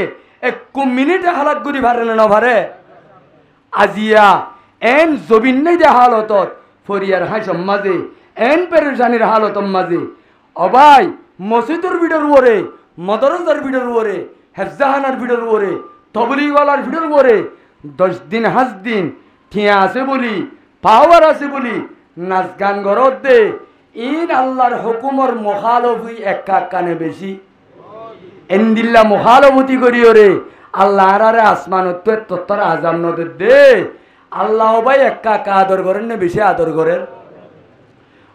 1 মিনিটে হালাত করি পারে না পারে আজিয়া এন জবিন নেই দে হালতত ফরিয়ার হাসম মাঝে এন পেরেশানির হালতম মাঝে অবাই মসজিদের ভিতর ওরে মদরসার ভিতর ওরে হেফজাহানার ভিতর ওরে তবলিগলার ভিতর ওরে 10 দিন 5 দিন ঠিয়া আছে বলি পাওয়ার আছে বলি নাচ গান গরত দে ইন আল্লাহর হুকুমর মুখালফি একা কানে বেশি এন্দিল্লা মুখালফতি করি ওরে আল্লাহ আরে আসমানত তোর আজাম নদে দে আল্লাহ ভাই একা কা আদর করেন না বেশি আদর করেন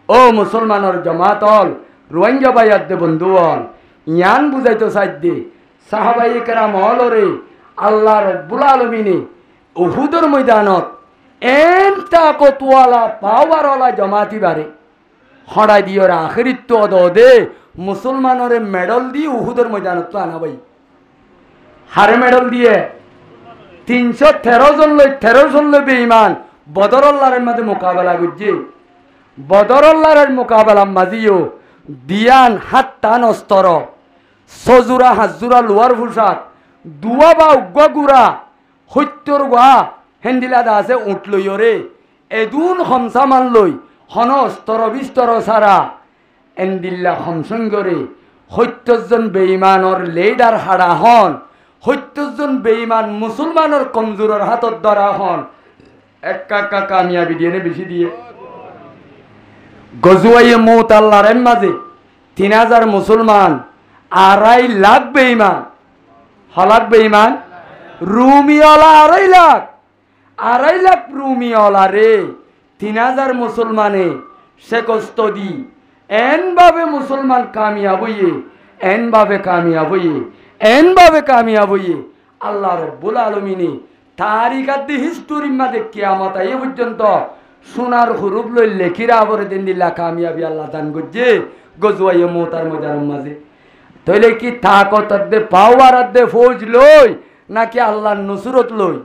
ও মুসলমানের জমাতল রোহিঙ্গা ভাইয়ার দে বন্ধুগণ ইয়ান বুঝাইতো সাইদে সাহাবায়ে কেরাম হলরে আল্লাহ রব্বুল আলামিনে উহুদের ময়দানত এনটা কতওয়ালা পাওয়ারওয়ালা জমাতি বারে হড়াই দিওর আখিরিত দে মুসলমানরে মেডল দিয়ে উহুদের ময়দানত তো আনা ভাই হারে মেডল দিয়ে 313 জন লই 13 জন লই বেঈমান বদরুল্লাহর মধ্যে মোকাবেলা করছে বদরুল্লাহর মোকাবেলা মাজিও দিয়ান হাত টান অস্ত্র সজুরা হাজুরা লোয়ার পোশাক দুয়া বা উগ্গা গুড়া সত্যর গোয়া হেন্দিলাদা আছে উঠ লই রে এদুন হমসা মান লই হন অস্ত্র বিস্তর সারা এন্দিল্লা হমসঙ্গরে 70 জন বেঈমানর লেডার হাড়া হন 70 জন বেঈমান মুসলমানের কমজোরের হাতত ধরা হন একা একা কামিয়াবি দিয়ে বেশি দিয়ে গজওয়ায়ে মৌত আল্লাহর মাঝে 3000 মুসলমান 2.5 লাখ বেঈমান হলাক বেঈমান রুমিওয়ালা 2.5 লাখ রুমিওয়ালা রে 3000 মুসলমানে শেকস্ত দি এন ভাবে মুসলমান কামিয়াব হইয়ে এন ভাবে কামিয়াব হইয়ে এন ভাবে কামিয়াব হইয়ে আল্লাহ রব্বুল আলামিনে তারিখাত হিস্টোরির মাঝে কিয়ামত আইয়ে পর্যন্ত সোনার হুরুপ লই লেখিরা পরে দিন দিল্লা কামিয়াবি আল্লাহ দান করছে গজুয়াইয়ে মোতার মজার মাঝে তাইলে কি তাকত দে পাওয়ার দে ফৌজ লই নাকি আল্লাহর নসরত লই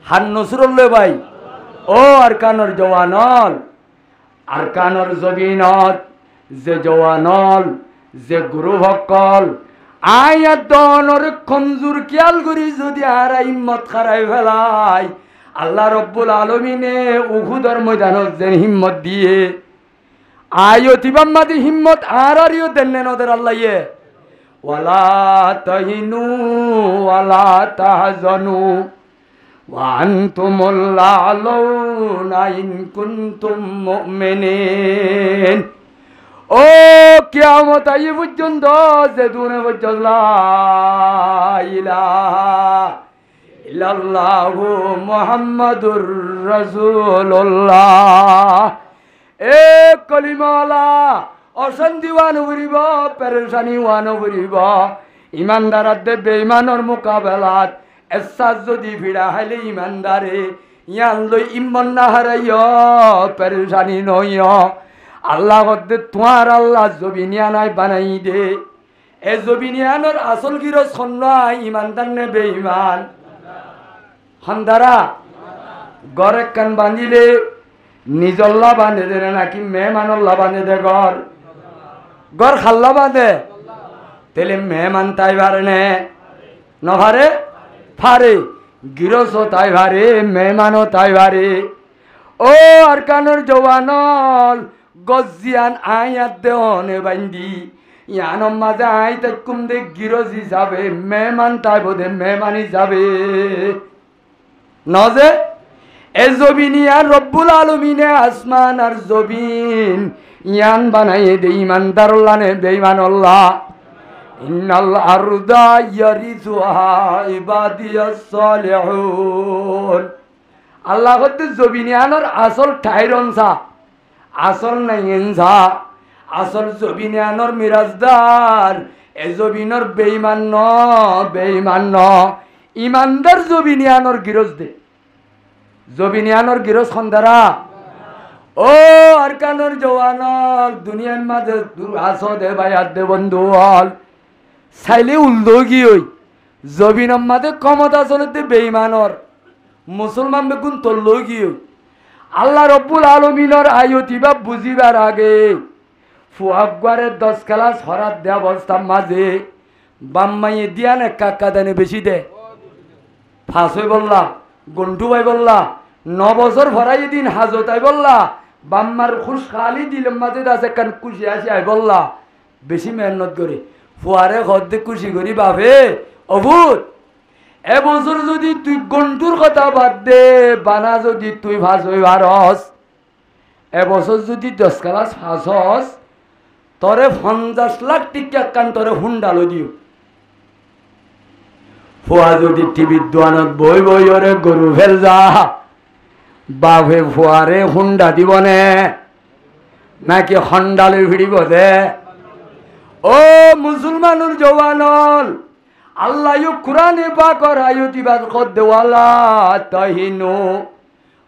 হার নসরত লই ভাই ও আরকানর জওয়ানল আরকানর জবিনত যে জওয়ানল যে গুরু ভক্কল আয়াত দনর খঞ্জুর কিয়াল করি যদি আর হিম্মত খারাই ফেলাই আল্লাহ রব্বুল আলমিনে উহুদের ময়দানত যে হিম্মত দিয়ে আয়তিবাম্মাদি হিম্মত আরিও দেন ওদের আল্লাহ ইয়ে ওয়ালা তাহিনু ওয়ালা তাহজানু ওয়া আনতুমুল আ'লাউনা ইন কুনতুম মুমিনিন ও কিয়ামত আই পর্যন্ত যে দুনে পর্যন্ত লা ইলাহা ইল্লাল্লাহু মুহাম্মাদুর রাসূলুল্লাহ এ কলিমাওয়ালা অশান্তি ওয়ানো বলিব পেরেশানি ওয়ানো বলিব ইমানদার দে বেঈমানের মোকাবেলাত এসাজ যদি ভিড়া হাইলে ইমানদারে ইয়ান লই ইমান না হারাইয় পেরেশানি নইয় আল্লাহ দে তোমার আল্লাহ জবিনিয়ানায় বানাই দে এ জবিনিয়ানোর আসল গিরস খন্নাই ইমানদার নে বেঈমান হন্দারা গড়ে কান বাঁধিলে নিজল্লা বাঁধে দে নাকি মেহমানল্লা বাঁধে দে গড় খাল্লা বাঁধে তেলে মেহমান তাই ভারে নে নভারে ফারে গিরস তাই ভারে মেহমানও তাই ভারে ও আরকানোর জওয়ানল গজিয়ান আয়াত দেওনে বান্দি ইয়ানোর মাঝে আই তাই কুম দে গিরস হিসাবে মেহমান তাই বোধে মেহমান হিসাবে নজে এ জবিন ইয়ান রব্বুল আলমিনে আসমান আর জবিন ইয়ান বানাইয়ে দে ইমানদারুল্লাহ বেঈমানুল্লাহ ইন্নাল আরদা ইয়ারিসুহা ইবাদিয়াস সালিহুন আল্লাহ কত জবিন ইয়ানোর আসল ঠাইরনসা আসল নাইনসা আসল জবিন ইয়ানোর মিরাজদার এ জবিনর বেঈমান ন ইমানদার জবিনিয়ানোর গিরজ দে জবিনিয়ানোর গিরজ খন্দারা ও আরকানোর জওয়ানল দুনিয়ার মাঝে আসো দে ভাইয়ার দে বন্ধু হল চাইলে উল্দগি হই জবিনের মাঝে ক্ষমতা চলতে বেঈমানর মুসলমান বেগুন তল্লগি হই আল্লাহ রব্বুল আলমিনর আয়তিবা বুঝিবার আগে ফুয়াগবারের 10 ক্লাস হরাত দেয়া অবস্থার মাঝে বাম্মাইয়ে দিয়া নে কাকা দানে বেশি দে ফাঁস হয়ে বললা গন্টু ভাই বললা 9 বছর ভরাই দিন হাজতাই বললা বাম্মার খুশ খালি দিল মাঝে আছে কান খুশি আসি আই বললা বেশি মেহনত করে ফুয়ারে ঘর খুশি করি বাপে অভূত এবছর যদি তুই গন্টুর কথা বাদ দে বানা যদি তুই ফাঁস হই ভারস এবছর যদি 10 ক্লাস ফাঁস হস তরে 50 লাখ টিকা কান তরে হুন্ডালো দিও ফুয়া যদি টিভির দোয়ানত বই বই ওরে গরু ফেল যা বাপে ফুয়ারে হুন্ডা দিবনে নাকি হন্ডালে ভিড়িব দে ও মুসলমানুর জওয়ানল আল্লাহ কুরআনে পাকর আয়াতিবাদ কর দে ওয়ালা তাহিনু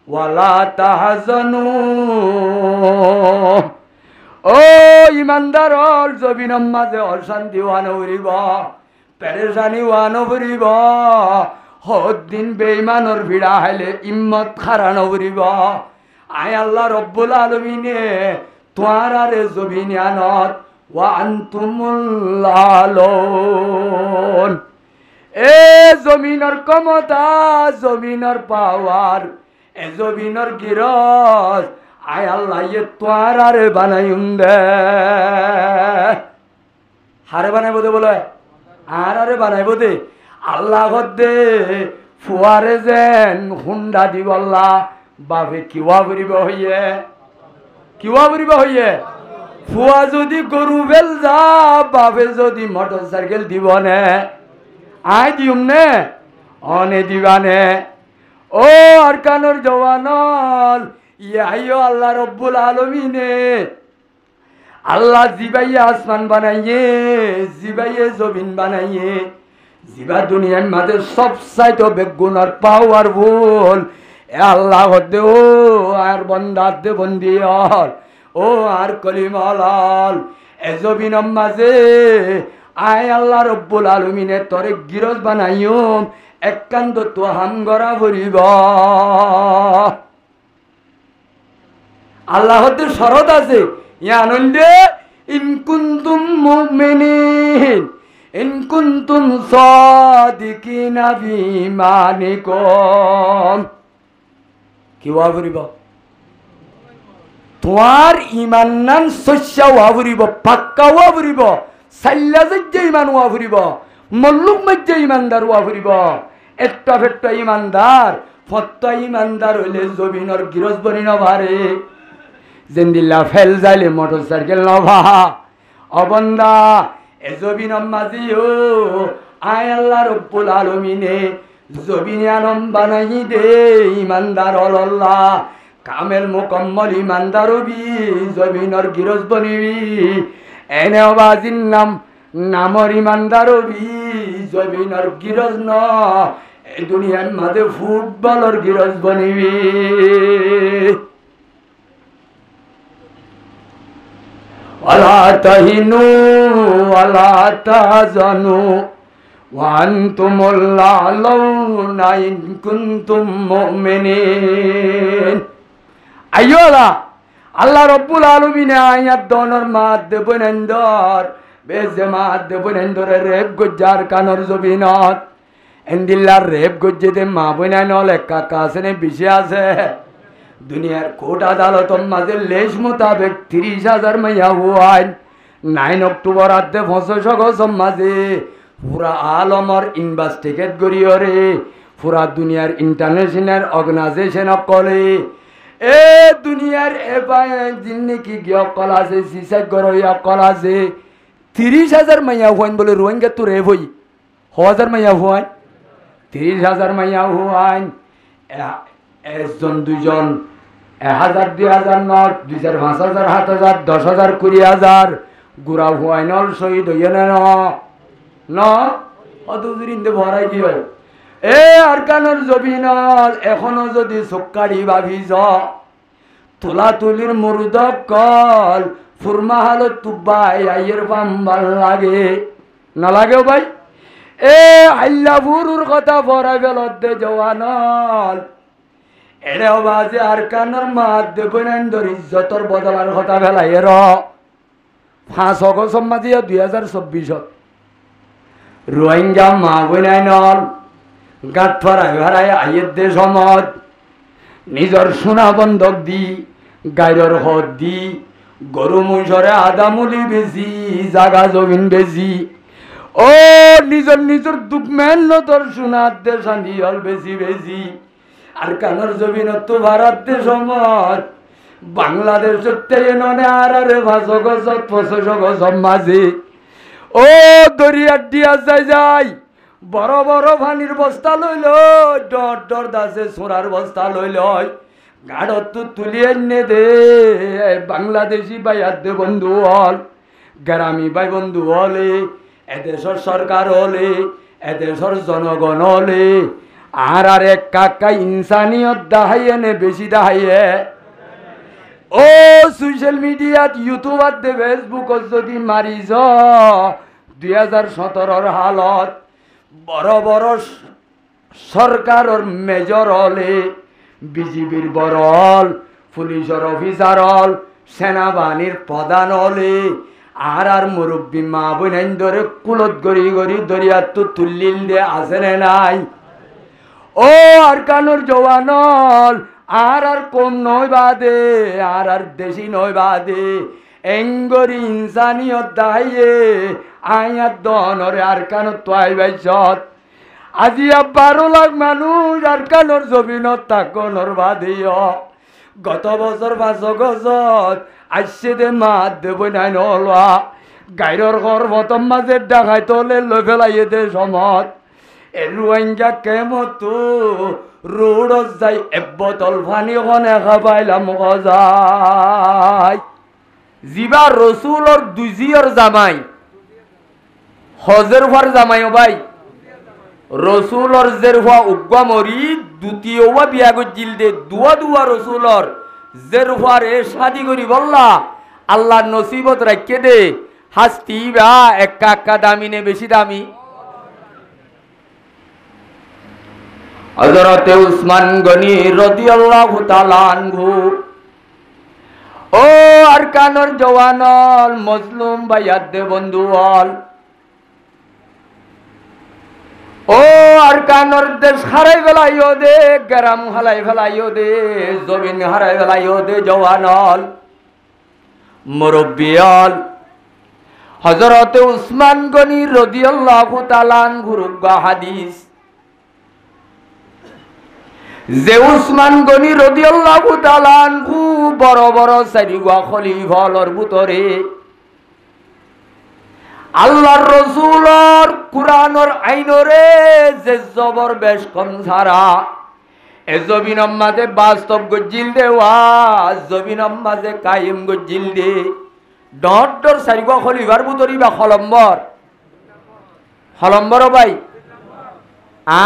ওয়ালা তাহজানু ও ইমানদার জবিনের মাঝে অশান্তি ওয়ানো উড়িব পেরেশানি ওয়ানো উড়িব হদ্দিন বেঈমানর ভিড়া হাইলে ইম্মত খারানো উড়িব আয় আল্লাহ রব্বুল আলমিনে তোমার আরে জবিনিয়ানত ওয়া আনতুমুল আ'লাউন এ জমিনের ক্ষমতা জমিনের পাওয়ার এ জমিনের গিরস আয় আল্লাহ ইয়ে তোমার আরে বানাইম দে হারে বানাইব দে বলে আর আরে বানাইব দে আল্লাহ দে ফুয়ারে যেন হুন্ডা দিব আল্লাহ বাপে কিওয়া করিব হইয়ে ফুয়া যদি গরু বেল যা বাপে যদি মোটর সাইকেল দিব নে আই দিউম নে অনে দিবানে ও আরকানোর জওয়ানল ইয়া আল্লাহ রব্বুল আলমিনে আল্লাহ জিবাইয়ে আসমান বানাইয়ে জিবাইয়ে জমিন বানাইয়ে জিবা দুনিয়ার মাঝে সব চাইতো বেগুনার পাওয়ারফুল এ আল্লাহ হতে ও আর বন্দাতে বন্দি হল ও আর কলিমলাল এজবিনম মাঝে আয় আল্লাহ রব্বুল আলমিনে তরে গিরজ বানাইও একান্ত তো হামগরা ভরিব আল্লাহ হতে শরৎ আছে ইয়া আনন্দে ইনকুন্তুম মুমিনিন ইনকুন্তুম সাদিকিনা বিমানিকুম কি ওয়াবরিব তোমার ইমান নান শস্যা ওয়াবরিব পাক্কা ওয়াবরিব সাল্লা যে ইমান ওয়াবরিব মল্লুক মধ্যে ইমানদার ওয়াবরিব একটা ফেট্টা ইমানদার ফত্তা ইমানদার হইলে জমিনর গিরজ বনি নভারে জেন্দিল্লা ফেল যাইলে মোটর সাইকেল নভা অবন্দা এ জবিন মাঝি ও আয় আল্লাহ রব্বুল আলমিনে জবিনে আনম বানাই দে ইমানদার অল্লাহ কামেল মুকম্মল ইমানদার হবি জবিনর গিরজ বনিবি এনে বাজির নামর ইমানদার হবি জবিনর গিরজ ন এই দুনিয়ার মাঝে ফুটবলর গিরজ বনিবি ওয়ালা তাহিনু ওয়ালা তাহজানু ওয়া আনতুমুল আ'লাউনা ইন কুনতুম মুমিনিন আইয়োলা আল্লাহ রব্বুল আলামিন আয়াত দনর মাদ বনেন্দর বেজে মাদ বনেন্দরে রেব গজ্জার কানর জবিনত এন্দিল্লার রেব গজ্জেতে মা বনানল একা কাসনে বিশে আছে দুনিয়ার কোর্ট আদালতর মাঝে লেশ মোতাবেক 30,000 মাইয়া হুয়াইন 9 অক্টোবর আদে 500 মাঝে পুরা আলমর ইনভেস্টিগেট করিয়রে পুরা দুনিয়ার ইন্টারন্যাশনাল অর্গানাইজেশন কলে এ দুনিয়ার জিন্নি কি গিয়ে কল আছে সিসাই গরইয়া কল আছে 30,000 মাইয়া হুয়াইন বলে রোহিঙ্গা তো রেপ হই 1000 মাইয়া হুয়াইন 30,000 মাইয়া হুয়াইন একজন দুইজন 1000 2000 নট 2000 5000 7000 10,000 20,000 গুড়া হুয়াইনল শহীদ হইয়ে ন অতদিন ভরাই কি হয় এ আরকানোর জবিনল এখনো যদি চক্কাড়ি ভাবিছ তোলা তুলির মুরুদক কল ফুরমা হালো তুব্বাই আইয়ের পাম্বাল লাগে না লাগে ভাই এ আল্লাহপুরুর কথা ভরাই বেলতে জওয়ানল এরে বাজে আর কানোর মাত দেবনেন্দর ইজ্জতর বদলার কথা বেলা এর 5 অগস্ট মাঝিয়া 2024 রোহিঙ্গা মা বইনাই নল গাঁট ফরাই ভাড়াই আইয়ের দে সমত নিজর সোনা বন্ধক দি গাইরর হদ দি গরু মহিষরে আদামুলি বেশি জাগা জমিন বেশি ও নিজর দুঃখ মেহনতর সোনার দে শান্তি হল বেশি বেশি আর কানোর জমিনত তো ভারত দেশমত বাংলাদেশের তেরে ননে আর 500 গজ 500 গজ মাঝে ও দরিয়ার দিয়া যাই বড় বড় পানির বস্তা লইল ডর দাসে সোনার বস্তা লইল গাড়ত তো তুলিয়ে নে দে বাংলাদেশি ভাই আদে বন্ধু হল গ্রামী ভাই বন্ধু হলে এদেশের সরকার হলে এদেশের জনগণ হলে আর এক কাকা ইনসানিয়ত দাহাইয়ে নে বেশি দাহাইয়ে ও সোশ্যাল মিডিয়াত ইউটিউবার দে ফেসবুকত যদি মারিছ 2017 হালত বড় বড় সরকারের মেজর হলে বিজিবির বড় হল পুলিশের অফিসার হল সেনাবাহিনীর প্রধান হলে আর মুরব্বী মা বোন ধরে কুলত গড়ি গড়ি দরিয়াত তো তুল্লিল দিয়ে আসে নাই ও আর কানোর জওয়ানল আর কম নয় বাদে আর দেশি নয় বাদে এঙ্গরি ইনসানিয়ত দাইয়ে আয়াত দনরে আর কানোর তো আইবাইছত আজিয়া 12 লাখ মানুষ আর কানোর জমিনত তাকনর বাদেও গত বছর 5 গজত আসছে দে মাত দেব নাই নলয়া গাইরর ঘর প্রথম মাঝে ডাকাই তোলে লই ফেলাইয়ে দে সমত রোহিঙ্গা কেমত রোডত যাই এবতল পানি কনে খাবাইলাম গজাই জিবা রসুলর দুজিয়র জামাই হজের ফার জামাই ভাই রসুলর জের হওয়া উগ্গা মরি দ্বিতীয় বিয়া গজিল দে দুয়া দুয়া রসুলর জের হওয়ারে শাদি করি বললা আল্লাহ নসিবত রাখকে দে হাস্তি বা এক্কা এক্কা দামি নে বেশি দামি হযরতে উসমান গনি রাদিয়াল্লাহু তাআলা আনহু ও আরকানর জওয়ানল মজলুম বাইয়াত দে বন্ধুল ও আরকানর দেশ হারাই ফেলাইও দে গ্রাম হালাই ফেলাইও দে জমিন হারাই ফেলাইও দে জওয়ানল মুরব্বিয়াল হযরতে উসমান গনি রাদিয়াল্লাহু তাআলা আনহুর হাদিস যে উসমান গনি রাদিয়াল্লাহু তাআলা আনহু বড় বড় চারিগা খলিফার ভিতরে আল্লাহর রাসূলর কুরআনের আইনরে যে জবর বেশ কম ছাড়া এ জমিনের মাঝে বাস্তব গজিল দেওয়া জমিনের মাঝে কায়েম গজিল দে ডর চারিগা খলিফার ভিতরে বা হলম্বর ভাই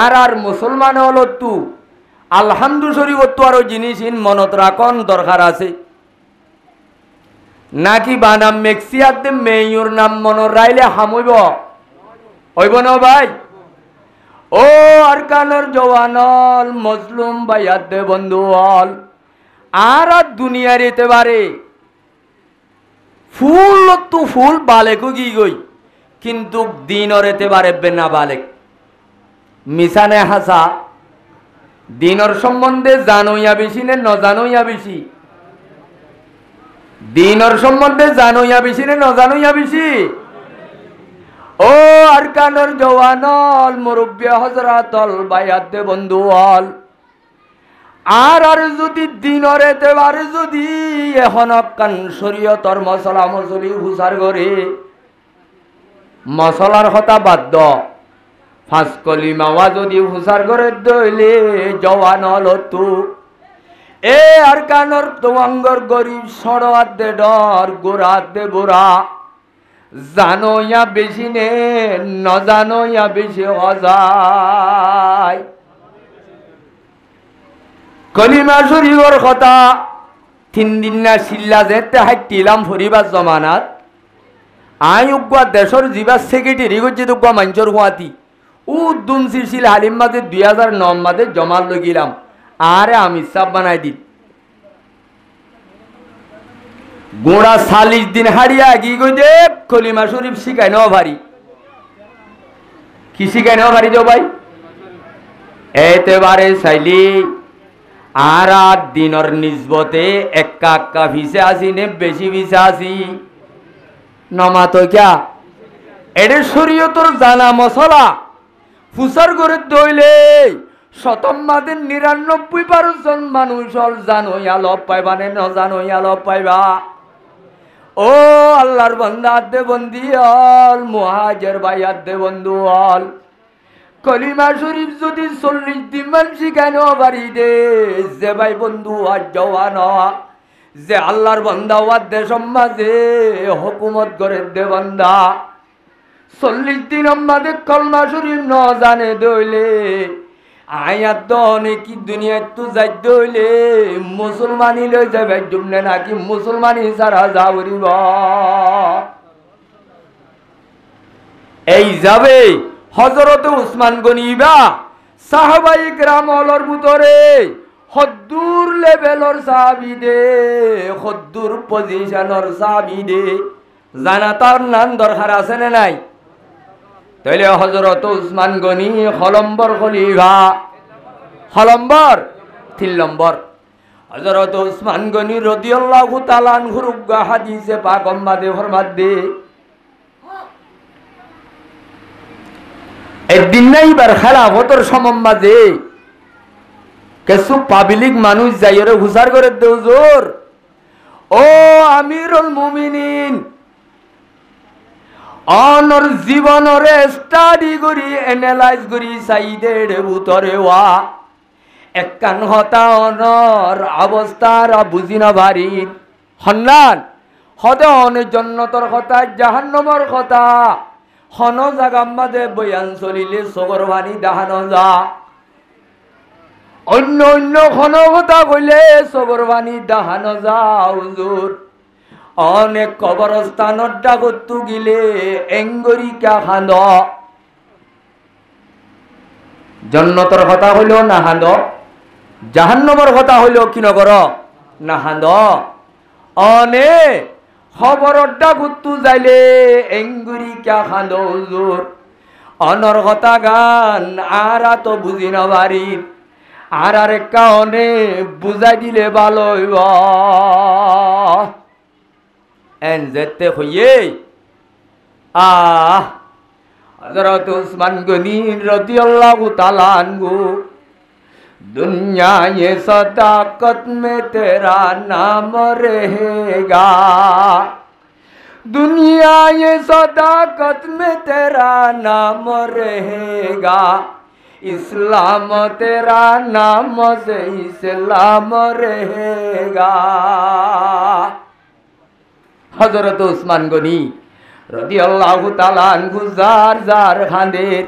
আর মুসলমান হলো তু আলহামদুলিল্লাহ শরীফ তো আরো জিনিস মনত রাখন দরকার আছে নাকি বানাম মেক্সিয়াত দে মেয়ুর নাম মনত রাইলে হামইব হইব না ভাই ও আরকানের জওয়ানল মজলুম বাইয়াত দে বন্ধুল আর দুনিয়ার এতেবারে ফুল তো ফুল বালেকও কি গই কিন্তু দিনর এতেবারে বেনা বালেক মিশানে হাসা দিনর সম্বন্ধে জানোইয়া বেশি নে ন জানোইয়া বেশি দিনর সম্বন্ধে জানোইয়া বেশি নে ন জানোইয়া বেশি ও আরকানের জওয়ানল মুরব্বি হযরতল বাইয়াত দে বন্ধুল আর যদি দিনর এতেবারে যদি এখন কান শরীয়তর মশলা মশলি হুসার করে মশলার কথা বাদ দ ফাঁস কলিমাওয়া যদি হুসার করে দইলে জওয়ান হলো তু এ আরকানর তোমাঙ্গর গরিব সড়াত দে ডর গোরাত দে গোরা জানো ইয়া বেশি নে ন জানো ইয়া বেশি হজায় কলিমা শরীফর কথা 3 দিন না শিল্লা যেতে হাইটিলাম ফরিবার জমানাত আই উগ্গা দেশর জিবা সেক্রেটারি গজ্জি উগ্গা মাঞ্চর হুয়াতি উদ্দুম সিলসিল হালিম মাঝে 2009 মাঝে জমা লগিলাম আরে আমি সব বানাই দিল গোড়া 40 দিন হারিয়া কি কই দে কলিমা শরীফ শিখাই নাও ভারি কি শিখাই নাও ভারি যাও ভাই এতেবারে চাইলি আর দিনর নিসবতে এক্কা এক্কা ভিসে আসি নে বেশি ভিসে আসি নমা তো ক্যা এডে শরীয়তর জানা মশলা ফুসার করে দইলে শতম্মাদের 99% মানুষ জানোইয়া লব পাইবা নে ন জানোইয়া লব পাইবা ও আল্লাহর বান্দা দে বন্দি হল মুহাজির বাইয়াত দে বন্ধু হল কলিমা শরীফ যদি 40 দিন মান শিখানো পারি দে যে ভাই বন্ধু আর জওয়ান যে আল্লাহর বান্দা ওয়াদ দে সমাজে হুকুমত করে দে বান্দা 40 দিন আমাদের কলমা শরীফ ন জানে দইলে আয়াত দনে কি দুনিয়া তো যাই দইলে মুসলমানি লই যাবে জুমনে নাকি মুসলমানি সারা যাওরিব এই যাবে হযরত উসমান গনিবা সাহাবায়ে কেরাম হলর ভিতরে হদ্দুর লেভেলর সাহাবী দে হদ্দুর পজিশনর সাহাবী দে জানা তার নাম দরকার আছে না নাই তাইলে হযরত উসমান গনি হলম্বর খলিফা হলম্বর 3 নম্বর হযরত উসমান গনি রাদিয়াল্লাহু তাআলা আনহুর হাদিসে পাক মাদে ফরমাত দে একদিন নাইবার খেলাফতর সমমাজে কিছু পাবলিক মানুষ যাইরে হুসার করে দে হুজুর ও আমিরুল মুমিনিন অনর জীবনরে স্টাডি করি এনালাইজ করি সাইডের ভিতরে ওয়া একখান হতা অনর অবস্থার বুঝি না ভারি হন্নান হতে অনেক জন্নতর কথা জাহান্নামের কথা হন জাগার মাঝে বয়ান চলিলে চোখর পানি দেখানো যা অন্য অন্য খন কথা কইলে চোখর পানি দেখানো যা হুজুর অনেক কবরস্থানত ডাকতু গিলে এঙ্গরিকা খান্দ জন্নতর কথা হইল না হান্দ জাহান্নমর কথা হইল কি নগর না হান্দ অনে খবরর ডাকতু যাইলে এঙ্গরিকা খান্দ হুজুর অনর কথা গান আর তো বুঝি না বাড়ির আর আরেকটা অনে বুঝাই দিলে ভালো হইব এন যেতে হইয়ে হযরত উসমান গনি রাদিয়াল্লাহু তাআলা আনহু दुनिया ये सदाकत में तेरा नाम रहेगा दुनिया ये सदाकत में तेरा नाम रहेगा इस्लाम तेरा नाम से इस्लाम रहेगा हजरत उस्मान गनी রাদিয়াল্লাহু তাআলা আনহু যার যার খান্দের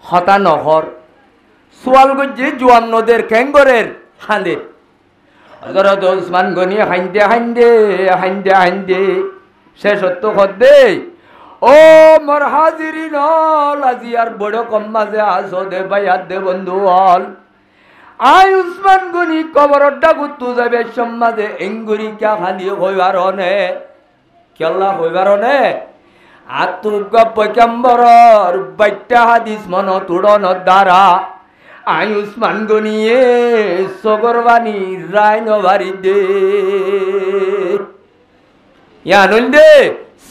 হতা নহর সোয়াল গজ্জে জুয়ান্নদের ক্যাঙ্গরের খান্দের হযরত উসমান গনি হাইন্দে হাইন্দে হাইন্দে হাইন্দে শেষ সত্য খদ্দে ও মোর হাজিরিন আজিয়ার বড় কম মাঝে আসো দে ভাইয়ার দে বন্ধু হল আই উসমান গনি কবরর ডাকুতু যাবে সমাজে এঙ্গুরি কা খান্দি হইবার অনে কেল্লা হইবার নে আতুকা পয়গম্বরর বাইটা হাদিস মন তুড়ন দ্বারা আই উসমান গনিয়ে সগরবানি রাইন বাড়ি দে ইয়ানুলদে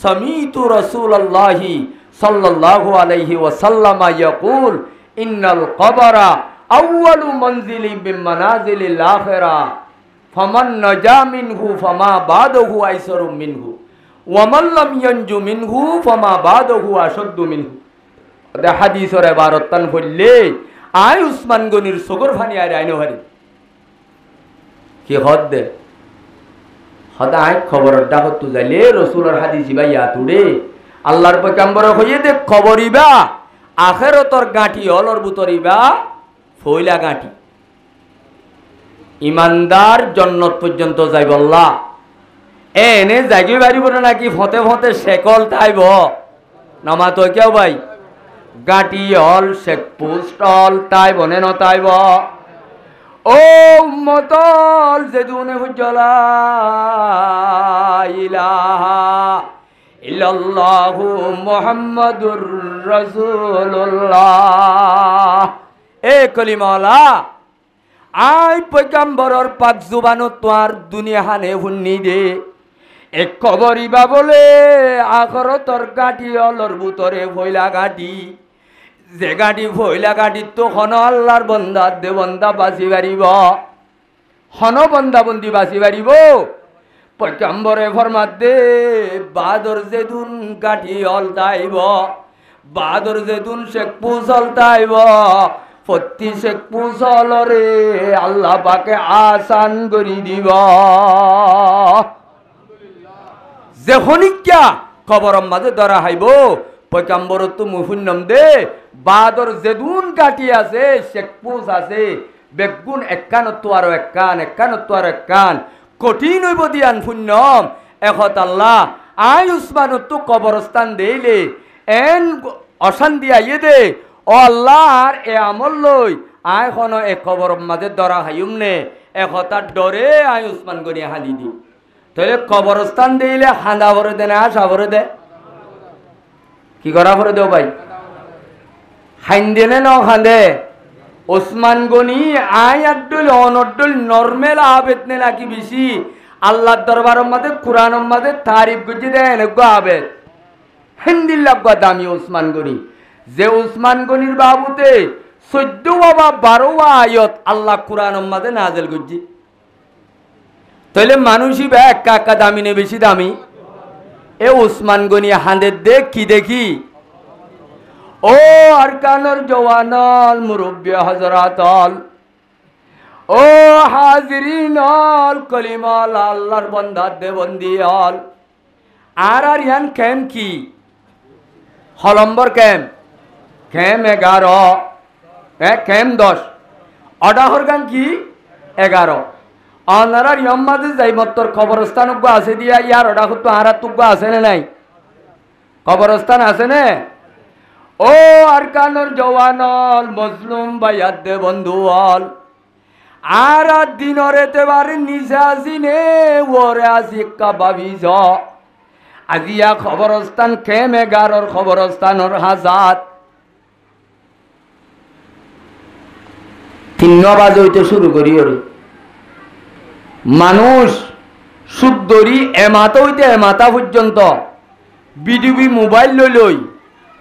সামিতু রাসূলুল্লাহি সাল্লাল্লাহু আলাইহি ওয়াসাল্লাম ইয়াকুল ইন্নাল কবরা আউয়ালু মানজিলি মিন মানাজিলিল আখিরা ফামান নাজা মিনহু ফামা বাদাহু আইসারু মিনহু ওয়ামান লাম ইয়ানজু মিনহু ফামা বাদাহু আশাদ্দু মিনহু দে হাদিসের ইবারত তান হইলে আই উসমান গনির সগর ফানি আর আইনো হারি কি হদ দে হদায় খবর ডাকত যাইলে রাসূলের হাদিস ভাইয়া তুড়ে আল্লাহর পয়গম্বর হইয়ে দে খবরিবা আখিরাতর গাঁটি হলর বুতরিবা ফইলা গাঁটি ইমানদার জান্নাত পর্যন্ত যাইব আল্লাহ এনে জাগি বাড়িব না নাকি ফতে ফতে শেকল তাইব নামা তো কেউ ভাই গাঁটি হল শেক পোস্ট হল তাইব নে নতাইব ও উম্মতল যেদুনে হুজ্জলা ইলাহা ইল্লাল্লাহু মুহাম্মাদুর রাসূলুল্লাহ এ কলিমাওয়ালা আই পয়গম্বরর পাক জুবানত তোর দুনিয়া হানে হুন্নি দে এক কবরিবা বলে আখরতর গাঁটি অলর বুতরে ভইলা গাঁটি যে গাঁটি ভইলা গাঁটির তো হন আল্লাহর বন্দা দে বন্দা বাঁচি পারিব হন বন্দা বন্দি বাঁচি পারিব পয়গম্বরে ফরমাত দে বাদর যেদুন গাঁটি অলতাইব বাদর যেদুন শেখ পুজলতাইব প্রতি শেখ পুজলরে আল্লাহ পাকে আসান করি দিব যে হনিকা খবরম মাঝে ধরা হাইব পয়গম্বর তো মুহুন্নম দে বাদর যেদুন গাঁটি আছে শেখ পুজ আছে বেগুন একানত্ব আর একান একানত্ব আর একান কঠিন হইব দিয়ান পুণ্যম এখত আল্লাহ আই উসমানত তো কবরস্থান দেইলে এন অশান্তি আইয়ে দে ও আল্লাহর এ আমল লই আই খন এ খবর মাঝে ধরা হাইম নে একতার ডরে আই উসমান গনি হালি দি তাহলে কবরস্থান দিলে হাঁদা ভরে দে না আসা ভরে দে কি করা ভরে দেও ভাই হাইন্দে নে ন খান্দে ওসমান গনি আই আড্ডুল অনড্ডুল নর্মেল আবেদ নে নাকি বেশি আল্লাহর দরবারের মধ্যে কোরআনের মধ্যে তারিফ গুজি দেন গো আবেদ হিন্দির লাগবা দামি ওসমান গনি যে উসমান গনির বাবুতে 14 বা 12 আয়াত আল্লাহ কোরআনের মধ্যে নাযিল করজি তাহলে মানুষই বা একা একা দামি নে বেশি দামি এ উসমান গনি হাঁদের দেখ কি দেখি ও আরকানুল জওয়ানাল মুরব্বি হযরাতাল ও হাজিরিনাল কলিমাল আল্লাহর বান্দা দে বন্দিয়াল আর ইয়ান কেম কি হলম্বর ক্যাম ক্যাম 11 ক্যাম 10 অডাহর গান কি 11 অনারার ইয়ম্মাদে যাই মত্তর কবরস্থান আছে দিয়া ইয়ার ওটা তো আর তুব্য আছে না নাই কবরস্থান আছে না ও আর কানর জওয়ানল মজলুম ভাইয়াদ দে বন্ধুল আর দিনর এতেবারে নিচে আসিনে ওরে আসি কাবাবিজ আজিয়া খবরস্থান খেম 11 খবরস্থানর হাজাত 3 বাজে হইতে শুরু করি ওরে মানুষ শুদ্ধরি এমাতা হইতে এমাতা পর্যন্ত বিডিবি মোবাইল লই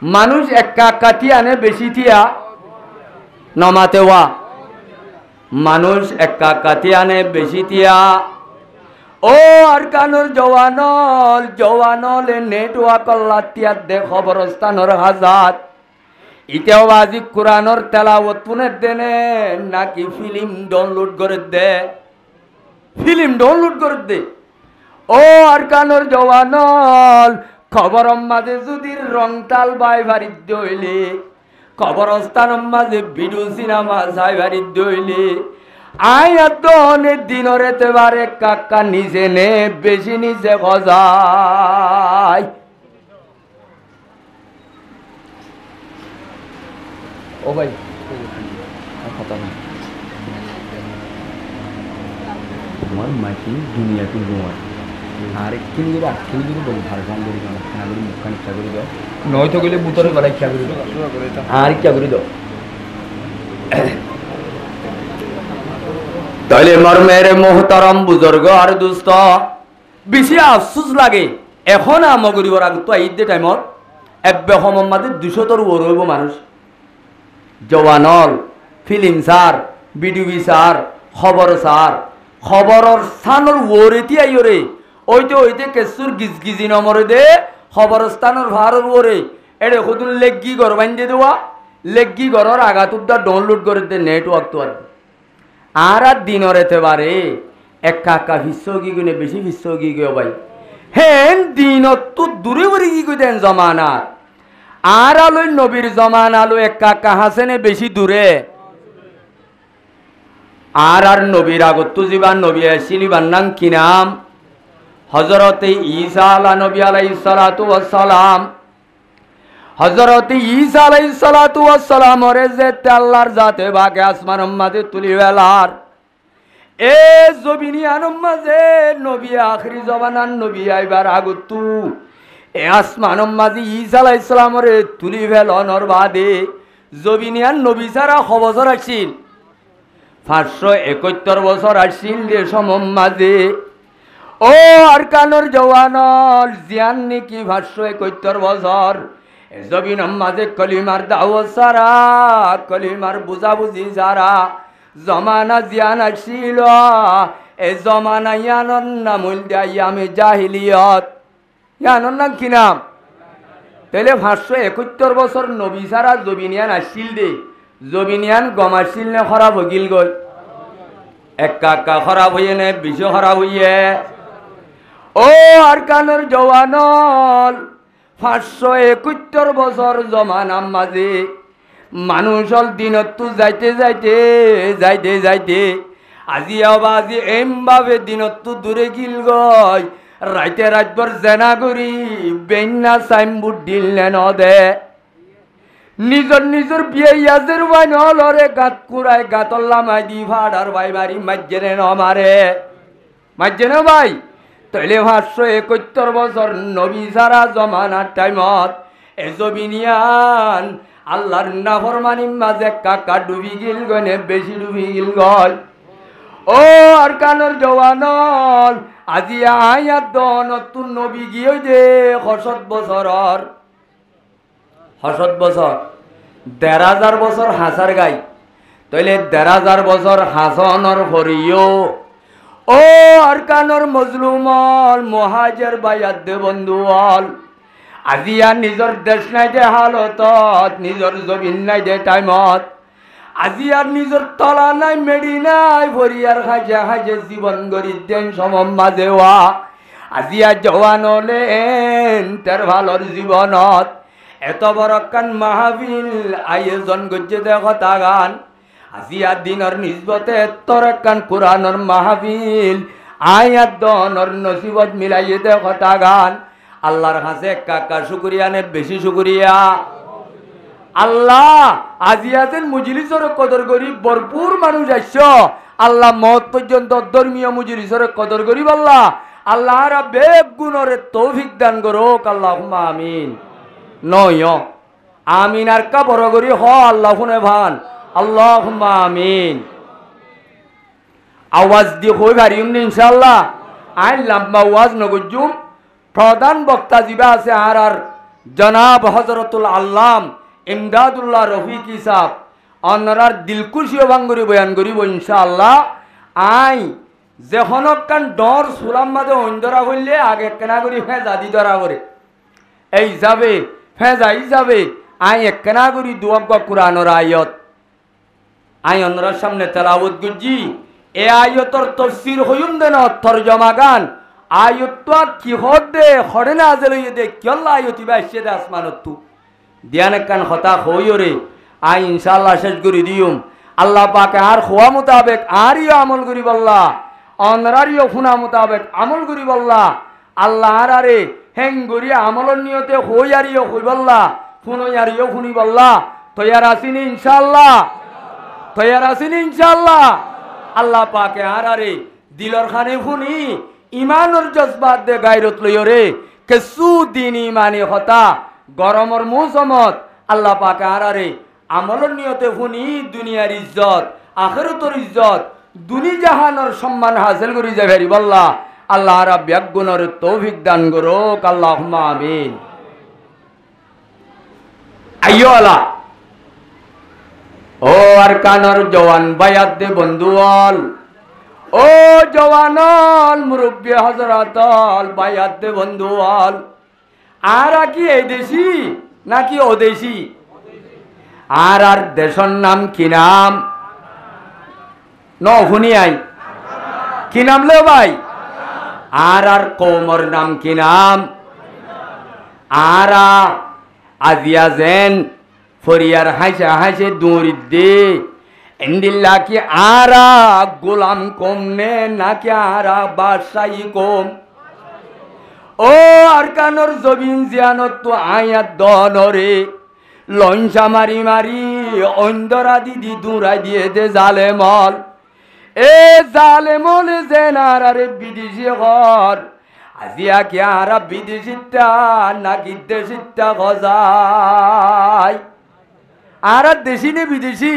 মানুষ একা কাটি আনে বেশি থিয়া নমাতে ওয়া মানুষ একা কাটি আনে বেশি থিয়া ও আর কানুর জওয়ানল নেটওয়ার্ক লাতিয়াত দে খবরস্থানর হাজাত ইতেও আজি কোরআনর তেলাওয়াত পুনের দেনে নাকি ফিল্ম ডাউনলোড করে দে ও আর কানুর জওয়ানল খবর মাঝে যদি রংতাল বাই বাড়ির দইলে খবরস্থান মাঝে ভিডিও সিনেমা যাই বাড়ির দইলে আয়াত অনেক দিনের এতেবারে কাকা নিজে নে বেশি নিজে গজায় ও ভাই কথা না তোমার মাটি দুনিয়া তুলব আর কিনি আটকিনি বলি ভার গান করি খানা করি মুখখান ইচ্ছা করে দাও নয়তো গেলে বুতরে বেলা ইচ্ছা করে দাও আর ইচ্ছা করে দাও তাহলে মর্মের মোহতারম বুজুর্গ আর দুস্থ বেশি আফসোস লাগে এখন আমগরিবর আগ তো ঈদের টাইমত এব্বে সমম মাঝে 200 তোর ওর হইব মানুষ জওয়ানল ফিল্ম সার বিডিবি সার খবর সার খবরর স্থানর ওরেতি আইরে ওইতে কেসুর গিজগিজি নমরে দে খবরস্থানর ভারর ওরে এড়ে খুদুন লেগি ঘর বান্ধে দেওয়া লেগি ঘরের আগাতুদ্দা ডাউনলোড করে দে নেটওয়ার্ক তো আর দিনর এতেবারে একা ভিশ্বগি গুনে বেশি ভিশ্বগি গিয়ে ভাই হেন দিনত তো দূরে বরে কি কই দেন জমানা আর আলোয় নবীর জমান আলো একা হাসেনে বেশি দূরে আর নবীর আগত জীবান নবী আসিলিবার নাম কি নাম হযরতে ঈসা আলা নবী আলাইহিস সালাতু ওয়াস সালাম হযরতে ঈসা আলাইহিস সালাতু ওয়াস সালাম ওরে যে আল্লাহর জাতে বাকে আসমানের মাঝে তুলি বেলার এ জবিনিয়ানের মাঝে নবী আখিরি জমানার নবী আইবার আগতু এ আসমানের মাঝে ঈসা আলাইহিস সালাম ওরে তুলি বেলনর বাদে জবিনিয়ান নবী ছাড়া খবর আসিল 571 বছর আসিল যে সমম মাঝে ও আর কানুর জওয়ানল জিয়ান নাকি 571 বছর জবিনের মাঝে কলিমার দাওয়াত সারা কলিমার বুঝাবুঝি সারা জমানা জিয়ান আসিল এ জমানা ইয়ানর নাম হইল আমি জাহিলিয়ত ইয়ানর নাম কি নাম তাহলে 571 বছর নবী সারা জবিনিয়ান আসিল দে জবিনিয়ান গমাসিল নে খারাপ হইল গই একা খারাপ হইয়ে নে বেশি খারাপ হইয়ে ও আর কানুর জওয়ানল 571 বছর জমানার মাঝে মানুষল দিনত যাইতে আজি এমভাবে দিনত দূরে গিল গই রাইতে রাতভর জেনা করি বেন্না সাইনবোর্ড দিল নদে নিজর বিয়ে ইয়াজের ভাই নলরে গাত কুড়ায় গাতল্লা মাই দি ভাড়ার ভাই বাড়ি মাজ্জেনে নমারে মাজ্জেনে ভাই তাইলে 571 বছর নবী সারা জমানার টাইমত এজবিনিয়ান আল্লাহর নাফরমানির মাঝে কাকা ডুবি গিল গনে বেশি ডুবি গিল গয় ও আর কানুর জওয়ানল আজি আয়াত নতুন নবী গিয়ে যে 60 বছরর 60 বছর 1,500 বছর হাসার গাই তাইলে 1,500 বছর হাসনর হরিও ও আর কানুর মজলুমল মুহাজির বায়াত দে বন্ধুল আজি আর নিজর দেশ নাই দে হালতত নিজর জমিন নাই দে টাইমত আজি আর নিজর তলা নাই মেডি নাই ভরিয়ার হাজে জীবন গরি দেন সমম মাঝেওয়া আজি আর জওয়ান হলেন তার ভালোর জীবনত এত বড় কান মাহফিল আয়োজন করছে দেখো তাগান আজিয়া দিনের নিসবতে তোর কান কোরআনের মাহফিল আয়াত দনর নসিবত মিলাইয়ে দেখো তাগান আল্লাহর কাছে কাকা শুকরিয়া নে বেশি শুকরিয়া আল্লাহ আজিয়াতের মুজলিসের কদর করি ভরপুর মানুষ আসছ আল্লাহ মত পর্যন্ত ধর্মীয় মুজলিসের কদর করি আল্লাহ আল্লাহ বেগ গুণরে তৌফিক দান করুক আল্লাহুম্মা আমিন নয় আমিন আর কা বড় করি হ আল্লাহ শুনে ভান আল্লাহুম্মা আমিন আওয়াজ দি হই পারিম নি ইনশাআল্লাহ আই লম্বা আওয়াজ নগজুম প্রধান বক্তা জিবা আছে আর জনাব হযরতুল আল্লাম ইমদাদুল্লাহ রফিক সাহেব অনরার দিলকুশি বাঙ্গুরি বয়ান করিব ইনশাআল্লাহ আই যখন কান ডর সুলাম মাঝে অন্ধরা হইলে আগে কেনা করি ফেঁজা দি ধরা করে এই যাবে ফেঁজা যাবে আই একনা করি দুয়াব্বা কুরআনের আয়াত আই অনরার সামনে তেলাওয়াত করছি এ আয়াতর তাফসীর হইম দেন তরজমা গান আয়াত কি হদে হরে না আজলই দে কেল্লা আয়াতি বাইছে দে আসমানত তু দিয়ান কান হতা হইরে আই ইনশাআল্লাহ শেষ করি দিউম আল্লাহ পাকে আর খোয়া মোতাবেক আরিও আমল করি বল্লা অনরারিও খুনা মোতাবেক আমল করি বল্লা আল্লাহ আরে হেঙ্গুরি আমলর নিয়তে হই আরিও হই বল্লা ফুনই আরিও খুনি বল্লা তৈয়ার আসিনি ইনশাআল্লাহ তৈয়ার আসিনি ইনশাআল্লাহ আল্লাহ পাকে আরে দিলর খানে খুনি ইমানর জজবাত দে গায়রত লইরে কেসু দিন ইমানি হতা গরমর মৌসুমত আল্লাহ পাকে আরে আমলর নিয়তে শুনি দুনিয়ার ইজ্জত আখিরাতের ইজ্জত দুনি জাহানের সম্মান হাসিল করি যাবেরি বল্লা আল্লাহ রাব্বিক গুণর তৌফিক দান করুক আল্লাহুম্মা আমিন আইয়ো আলা ও আর কানর জওয়ান বায়াত দে বন্ধুয়াল ও জওয়ানল মুরব্বী হযরতল বায়াত দে বন্ধুয়াল আর কি এই দেশি নাকি ওদেশি আর দেশর নাম কি নাম ন শুনি আই কি নাম লে ভাই আর কৌমর নাম কি নাম আর আজিয়া যেন ফরিয়ার হাসে হাসে দৌড়ি দে ইন্দিল্লা কি আরা গোলাম কম নে নাকি আরা বাদশাহী কম ও আর কানর জবিন জিয়ানত তো আয়াত দনরে লঞ্চা মারি মারি অন্ধরা দিদি দূরাই দিয়ে দে জালেমল এ জালেমল জেনার আরে বিদেশি ঘর আজিয়া কি আরা বিদেশিটা নাকি দেশিটা গজাই আর দেশি নে বিদেশি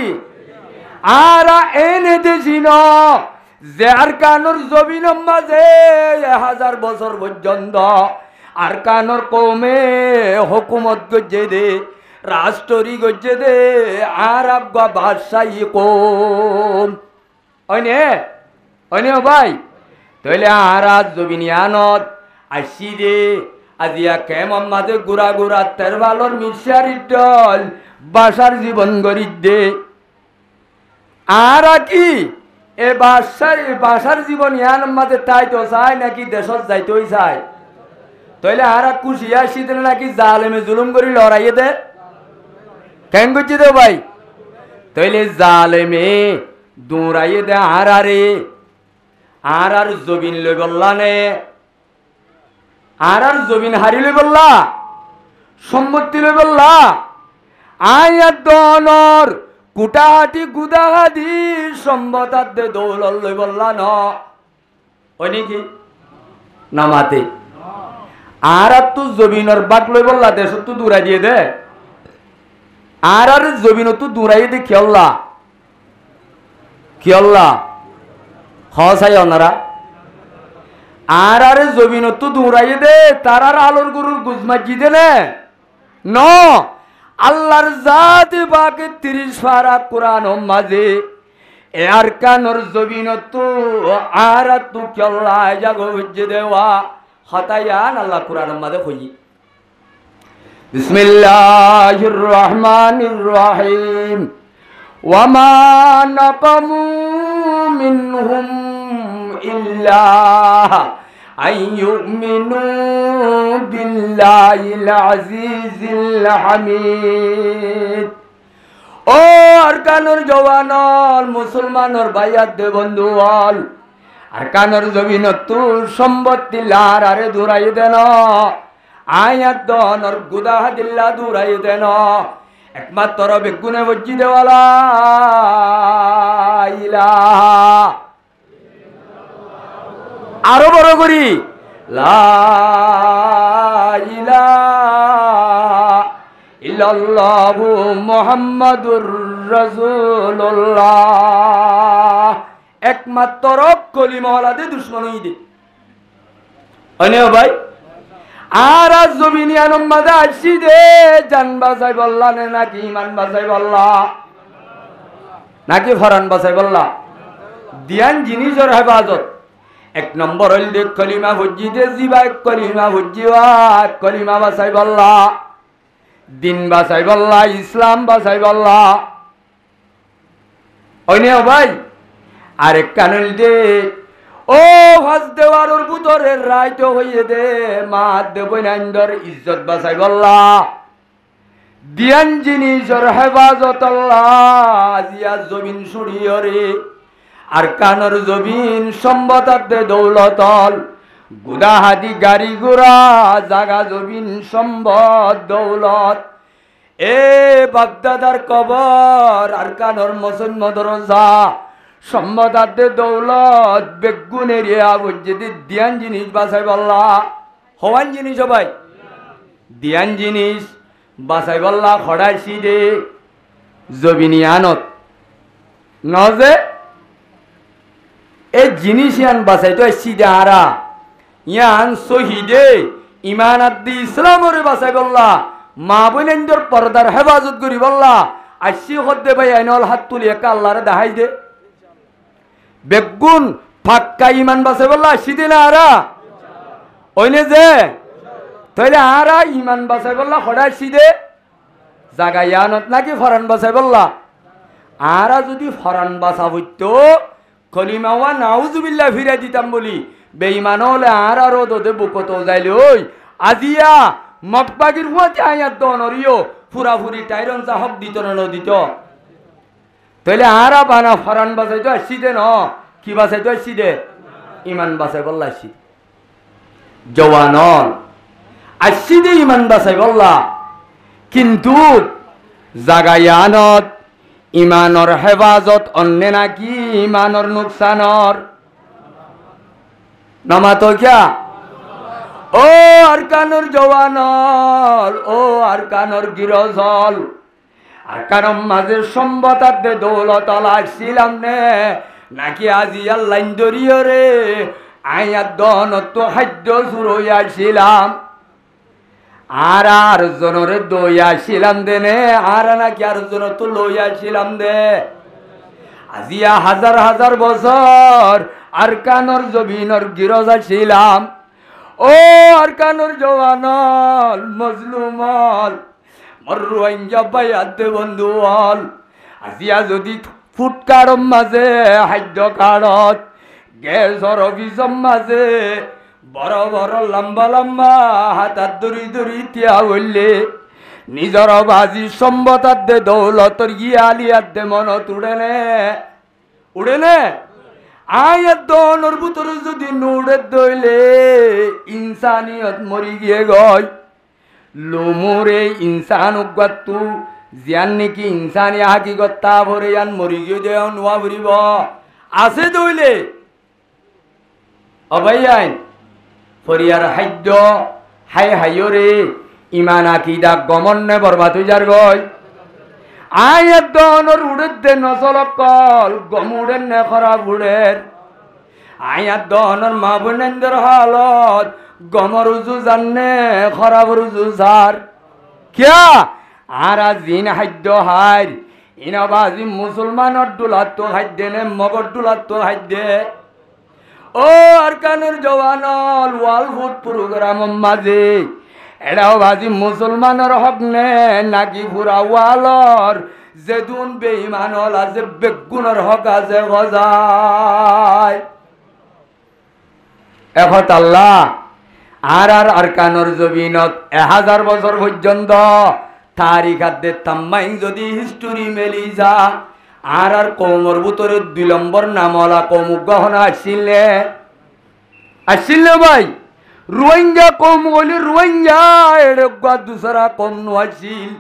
আর এনে দেশি ন যার কানুর জমিন মাঝে 1000 বছর পর্যন্ত আর কানুর কমে হুকুমত গজে দে রাষ্ট্রী গজে দে আর আব্বা বাদশাহী কম অনে ভাই তাহলে আর জমিনিয়ানত আসি দে আজিয়া কেমন মাঝে গুড়া গুড়া তের ভালোর মিশারি টল বাসার জীবন গড়ি দে আর কি এ বাসার জীবন ইয়ান মাঝে তাই তো চায় নাকি দেশত যাইতেই চায় তাইলে আর খুশি আসি দিলে নাকি জালেমে জুলুম করি লড়াইয়ে দে কেন করছি দে ভাই তাইলে জালেমে দৌড়াইয়ে দে আর জবিন লই বললা নে আর জবিন হারি লই বললা সম্মতি লই বললা আয়াত দনর কুটাহাটি গুদাহাদি সম্বতার দে দৌলত লই বললা ন ওই নাকি নামাতে আর তো জমিনের বাট লই বললা দেশ তো দূরাই দিয়ে দে আর জমিন তো দূরাই দে কিয়ল্লা হসাই ওনারা আর জমিন তো দূরাই দে তারার আলোর গরুর গুজমাজি দে নে ন আল্লাহর জাত বাকে 30 পারা কোরআন মাঝে আর কানর জমিন তো আর তো কিয়ল্লা জাগো হজ্জে দেওয়া হতায়ান আল্লাহ কোরআন মাঝে কই বিসমিল্লাহির রহমানির রহিম ওয়া মা নাকামু মিনহুম ইল্লা আইয়ুমিনু বিল্লাহিল আজিজিল হামিদ। ও আরকানুর জওয়ানল মুসলমানর ভাইয়াত দে বন্ধুল, আরকানুর জমিনত সম্পত্তি লার আরে দূরাই দেন, আয়াত দনর গুদাহ দিল্লা দূরাই দেন, একমাত্র বেগুনে বজ্জি দেওয়ালা ইলাহা, আরো বড় করি লা ইলাহা ইল্লাল্লাহু মুহাম্মাদুর রাসূলুল্লাহ। একমাত্র কলিমাওয়ালাদে দুশ্মনই দে অনে ভাই। আর আজ জমিনিয়ানম মাঝে আসছি দে জান বাঁচাই বললা নে নাকি ইমান বাঁচাই বললা নাকি ফরান বাঁচাই বললা? দিয়ান জিনিসের হেফাজত এক নম্বর হইল দে কলিমা ভুজি দে জিবা কলিমা ভুজিবা কলিমা বাঁচাই বললা, দিন বাঁচাই বললা, ইসলাম বাঁচাই বললা অনে ভাই। আরেক কানুল দে ও ফাঁস দেওয়ার ভিতরের রাইত হইয়ে দে মা দেব নাইন্দর ইজ্জত বাঁচাই বললা, দিয়ান জিনিসের হেফাজত আল্লাহ জিয়া জমিন সুড়িয়রে আর কানর জমিন সম্পদ দে দৌলতল গুদাহাদি গাড়ি ঘোড়া জাগা জমিন সম্পদ দৌলত এ বাগদাদার কবর আর কানর মুসলমানদের যা সম্পদ দৌলত বেগুনের যদি দিয়ান জিনিস বাঁচাই বললা, হওয়ান জিনিস ভাই দিয়ান জিনিস বাঁচাই বললা খড়াইছি দে জবিনিয়ানত নজে এই জিনিস ইয়ান বাঁচাই তো আসছি দে আরা ইয়ান শহীদে ইমান আদি ইসলামরে বাঁচাই বললা, মা বোনেন্দর পর্দার হেফাজত করি বললা আসছি হদ্দে ভাই আইনল হাত তুলি একা আল্লাহরে দেখাই দে বেগুন ফাক্কা ইমান বাঁচাই বললা আসছি দে না আরা ওইনে যে তাইলে আরা ইমান বাঁচাই বললা খড়াইছি দে জাগা ইয়ানত নাকি ফরান বাঁচাই বললা? আরা যদি ফরান বাঁচা হইতো কলিমাওয়া নাউজুবিল্লাহ ফিরাই দিতাম বলি বেঈমান হলে আর আরো দোদে বুকত যাইলে ওই আজিয়া মকবাগির হুয়াতে আয়াত দনরিও ফুরাফুরি টাইরন চাহক দিত না দিত তাইলে আরা বানা ফরান বাঁচাই তো আসছি দে ন কি বাঁচাই তো আসছি দে ইমান বাঁচাই বললা আসছি জওয়ানন আসছি দে ইমান বাঁচাই বললা, কিন্তু জাগায়ানত ইমানর হেফাজত অন্যে নাকি ইমানর নুকসানর নমাতো কিয়া? ও আরকানুর জওয়ানল, ও আরকানুর গিরজল, আরকানুর মাঝে সম্পদ দে দৌলত আসছিলাম নে নাকি আজি আল্লাইন দরিয় রে আয়াত দনত খাদ্য চুরই আসছিলাম আর আর জনরে দই আসছিলাম দে নে আর নাকি আর জন তো লই আসছিলাম দে আজিয়া হাজার হাজার বছর আরকানুর জমিনর গিরজ আসছিলাম। ও আরকানুর জওয়ানল মজলুমল মরুয়াইন জবাই আদে বন্ধু হল আজিয়া যদি ফুটকারম মাঝে খাদ্য কারত গ্যাসর অফিসম মাঝে বড় বড় লম্বা লম্বা হাতার দড়ি দড়ি তিয়া বললে নিজর বাজি সম্পদ দে দৌলতর গিয়ালিয়াত দে মনত উড়ে নে আয়াত দনর ভিতরে যদি নুড়ে দইলে ইনসানিয়ত মরি গিয়ে গয় লোমরে ইনসান উগাতু জিয়ান নাকি ইনসানি হাকিগত তা ভরে ইয়ান মরি গিয়ে দেও নোয়া ভরিব আছে দইলে অবাই আইন ফরিয়ার খাদ্য হাই হাইয়রে ইমান আকিদা গমনে বরবাদ হয়ে যার গয় আয়াত দনর উড়ে দে নসলকল গমুড়ের নে খরাব উড়ের আয়াত দনর মা বোনেন্দর হালত গমর উজু জানে খরাব উজু জার কিয়া আর জিন খাদ্য হাই ইনাবাজি মুসলমানের দুলাত তো খাদ্য নে মগর দুলাত তো খাদ্য। ও আরকানুর জওয়ানল ওয়াল ফুড প্রোগ্রাম মাঝে এটাও বাজি মুসলমানের হক নে নাকি পুরা ওয়ালর যেদুন বেঈমান হল আছে বেগুনের হক আছে গজায় এখন আল্লাহ আর আরকানোর জমিনত 1000 বছর পর্যন্ত তারিখ আদে তাম্মাই যদি হিস্টোরি মেলি যা আর কৌমর ভিতরে 2 নম্বর নামলা কৌম গ্রহণ আসছিল ভাই রোহিঙ্গা কৌম হইলে রোহিঙ্গা এড়া দুসরা কম নোয়াছিল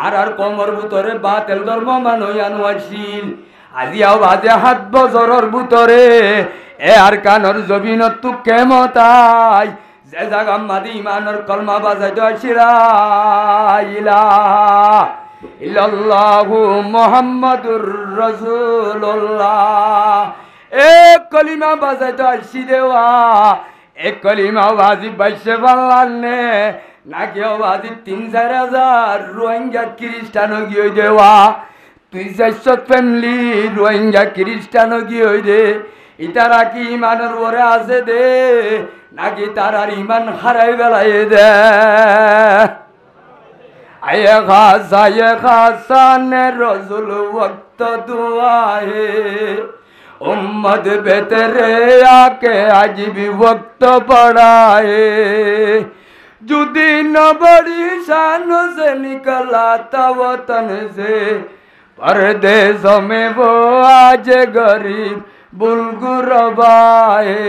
আর কৌমর ভিতরে বাতেল ধর্ম মানুষ আসছিল আজি আজে 7 বছরের ভিতরে আর কানর জমিনত তু কেমতাই যে জায়গা মাদি ইমানের কলমা বাজাইতে আসিলা ইলাহা ইল্লাল্লাহু মুহাম্মাদুর রাসূলুল্লাহ এক কলিমা বাজাইতে আসি দেওয়া এক কলিমা বাজি বাইশে পারলানে নাকি বাজি 3-4 হাজার রোহিঙ্গা খ্রিস্টান গিয়ে দেওয়া 200 ফ্যামিলি রোহিঙ্গা খ্রিস্টান গিয়ে দে ইতারা কি ইমানের ওরে আছে দে নাকি তারার ইমান হারাই বেলায় দে আয়ে খাসানে রসুল ওয়াক্ত দুআয়ে উম্মত বেতরে আকে আজ भी वक्त पढ़ाए যদি न बड़ी शान से निकला था वतन से परदेशों में वो आज गरीब বুলগুরবায়ে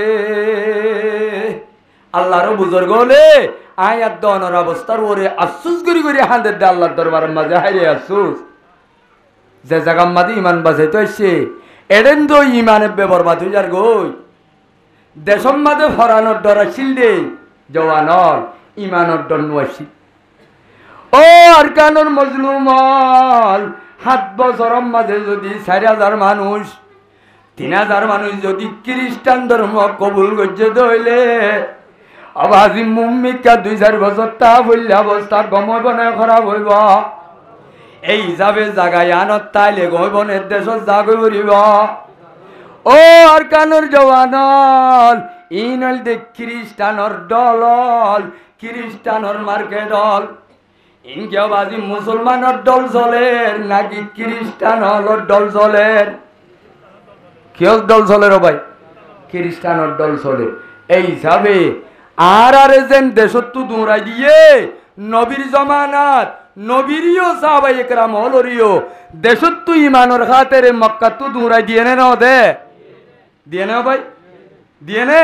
আল্লাহর বুজুর্গ হলে আয়াত দনের অবস্থার ওরে আফসোস করি হাঁদের দে আল্লাহর দরবারের মাঝে হাইরে আফসোস যে জায়গা মাঝে ইমান বাঁচাইতে আসছে এডেন তো ইমানের বেবরবাদ হয়ে যার গই দেশম মাঝে ফরানোর ডর আসছিল দে জওয়ানর ইমানের ডর আসছিল ও আর কানোর মজলুমল 7 বছরের মাঝে যদি 4000 মানুষ 3000 মানুষ যদি খ্রিস্টান ধর্ম কবুল করছে দইলে আবাজি মুম্মিকা 2-4 বছর তা বললে অবস্থা গমইব না খারাপ হইব এই হিসাবে জাগায় আনত তাইলে গমইবনের দেশত জাগই পড়িব ও আর কানোর জওয়ানল ইনল দে খ্রিস্টানর দলল খ্রিস্টানর মার্কে দল ইনকে বাজি মুসলমানের দল চলের নাকি খ্রিস্টানর দল চলের কেউ দল চলে রে ভাই খ্রিস্টানের দল চলে এই হিসাবে আর যেন দেশত দৌড়াই দিয়ে নবীর জমানাত নবীরিও সাহাবাই একরাম হলরিও দেশত ইমানের খাতের মক্কাত দৌড়াই দিয়ে না দে দিয়ে না ভাই দিয়ে না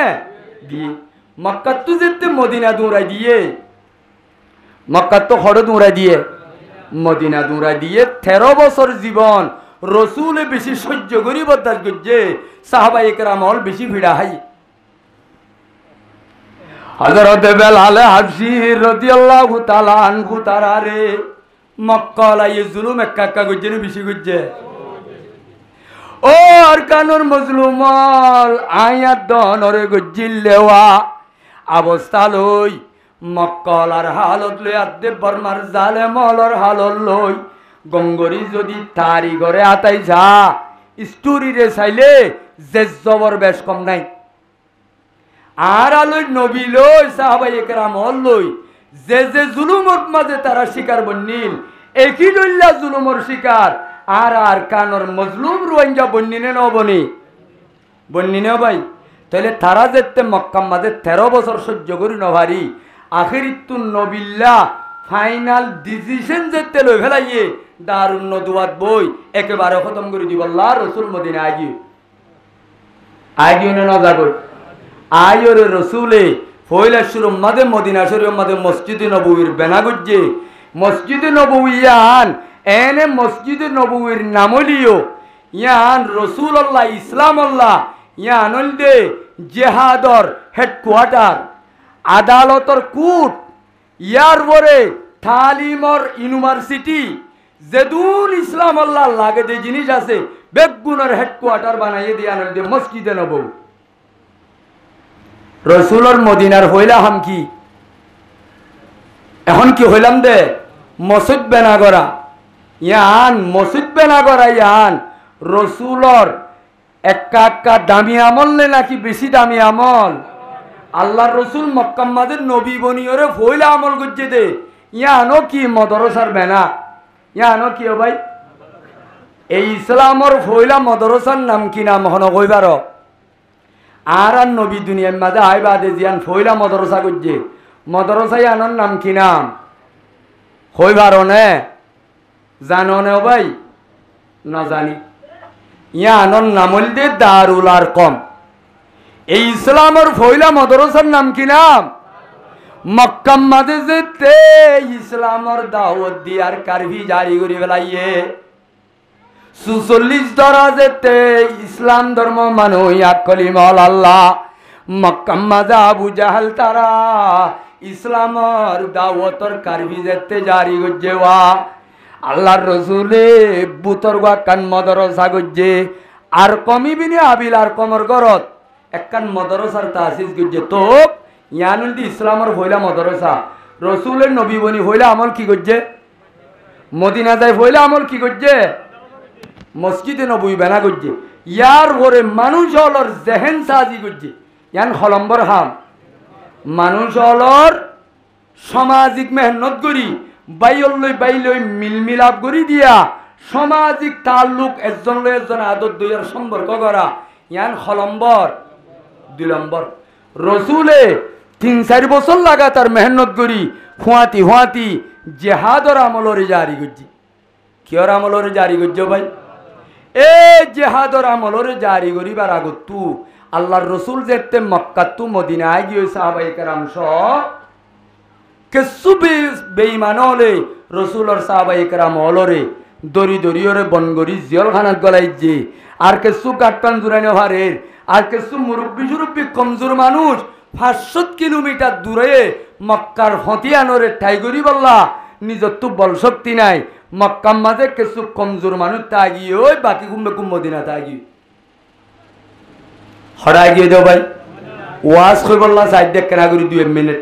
দিয়ে মক্কাত যেতে মদিনা দৌড়াই দিয়ে মক্কাত খড় দৌড়াই দিয়ে মদিনা দৌড়াই দিয়ে 13 বছর জীবন রসুলে বেশি সহ্য করি বরদাস্ত করছে সাহাবাই একরাম হল বেশি ভিড়া হাই হযরত বেলাল হাবশী রাদিয়াল্লাহু তাআলা আনহু তারারে মক্কা লাই জুলুম একা করছে না বেশি করছে ও আর কানোর মজলুমল আয়াত দনরে গজিলেওয়া অবস্থা লই মক্কালার হালত লই আদে বর্মার জালেমলর হালত লই গঙ্গরি যদি তারি ঘরে আতাই যা স্টোরি রে চাইলে যে জবর বেশ কম নাই আর আলোই নবী লই সাহাবাই একরাম লই যে জুলুমর মাঝে তারা শিকার বন্নিল একই লইলা জুলুমর শিকার আর কানোর মজলুম রোহিঙ্গা বন্নিনে নবনি বন্নিনে ভাই তাহলে তারা যেতে মক্কার মাঝে 13 বছর সহ্য করি নভারি আখিরিত নবিল্লা ফাইনাল ডিসিশন যেতে লই ফেলাইয়ে দারুন নদুয়াত বই একেবারে খতম করে দিব আল্লাহ রসুল মদিনা আগিয়ে না যাগো আয়রে রসুলে ফয়লা শুরু মাদে মদিনা শরীফ মাদে মসজিদে নববীর বেনা গজ্জে মসজিদে নববীয়ান এনে মসজিদে নববীর নামলিও ইয়ান রসুল্লাহ ইসলাম আল্লাহ ইয়ান দে জেহাদর হেডকোয়ার্টার আদালতর কুট ইয়ার পরে তালিমর ইউনিভার্সিটি যেদুন ইসলাম আল্লাহ লাগে যে জিনিস আছে বেগুনের হেডকোয়ার্টার বানাইয়ে দিয়ে আনল দে মসজিদে নববী রসুলর মদিনার হইলা হাম কি এখন কি হইলাম দে মসজিদ বেনাগরা ইয়ান মসজিদ বেনাগরা ইয়ান রসুলর একা দামি আমল নে নাকি বেশি দামি আমল আল্লাহর রসুল মক্কার মাঝে নবী বনিয়রে হইলা আমল করছে দে ইয়ানো কি মদরসার বেনা ইয়ানো কি ভাই এই ইসলামর হইলা মদরসার নাম কি নাম হন কইবার আর নবী দুনিয়ার মাঝে আইবাদে জিয়ান ফইলা মদরসা করছে মদরসাই আনর নাম কি নাম হই পারো নে জানো নে ভাই না জানি ইয়া আনর নাম হইল দারুল আরকম এই ইসলামের ফইলা মদরসার নাম কি নাম মক্কার মাঝে যেতে ইসলামের দাওয়াত দিয়ার কারভি জারি করে ফেলাইয়ে ৪৪ ধরা যেতে ইসলাম ধর্ম মানু এক কলিমল আল্লাহ মক্কার মাঝে আবু জাহাল তারা ইসলামের দাওয়াতর কারভি যেতে জারি করছে ওয়া আল্লাহর রসুলে বুতর কান মদরসা করছে আর কমিবিনি আবিল আর কমর গরত একখান মদরসার তাসিস করছে তো ইয়ানুল দি ইসলামের হইলা মদরসা রসুলের নবী বনি হইলা আমল কি করছে মদিনা যায় হইলা আমল কি করছে মসজিদে নবী বেনা করছে ইয়ার ঘরে মানুষ হলর জেহেন সাজি করছে ইয়ান হলম্বর হাম মানুষ হলর সামাজিক মেহনত করি বাইলই মিলমিলাপ করি দিয়া সামাজিক তাল্লুক একজন লই একজন আদত দুইয়ের সম্পর্ক করা ইয়ান হলম্বর 2 নম্বর রসুলে 3-4 বছর লাগাতার মেহনত করি হুয়াতি জেহাদর আমলরে জারি করছি কিয়র আমলরে জারি করছো ভাই এ জেহাদর আমলরে জারি করিবার আগত তু আল্লাহর রসুল যেতে মক্কাত তু মদিনায় গিয়ে সাহাবায়ে কেরাম সহ কিছু বেঈমান হলে রসুলর সাহাবায়ে কেরাম হলরে দরি বনগরি জিয়লখানাত গলাইছে আর কিছু কাটপান জুরাইনো হারের আর কিছু মুরব্বী কমজোর মানুষ 500 কিলোমিটার দূরে মক্কার হতিয়ানরে ঠাই করি বললা নিজের তো বল শক্তি নাই মক্কার মাঝে কিছু কমজোর মানুষ তাগি ওই বাকি মদিনা তাগি হরাই গিয়ে দেও ভাই ওয়াজ কই বললা সাইড দেখ কেনা করি 2 মিনিট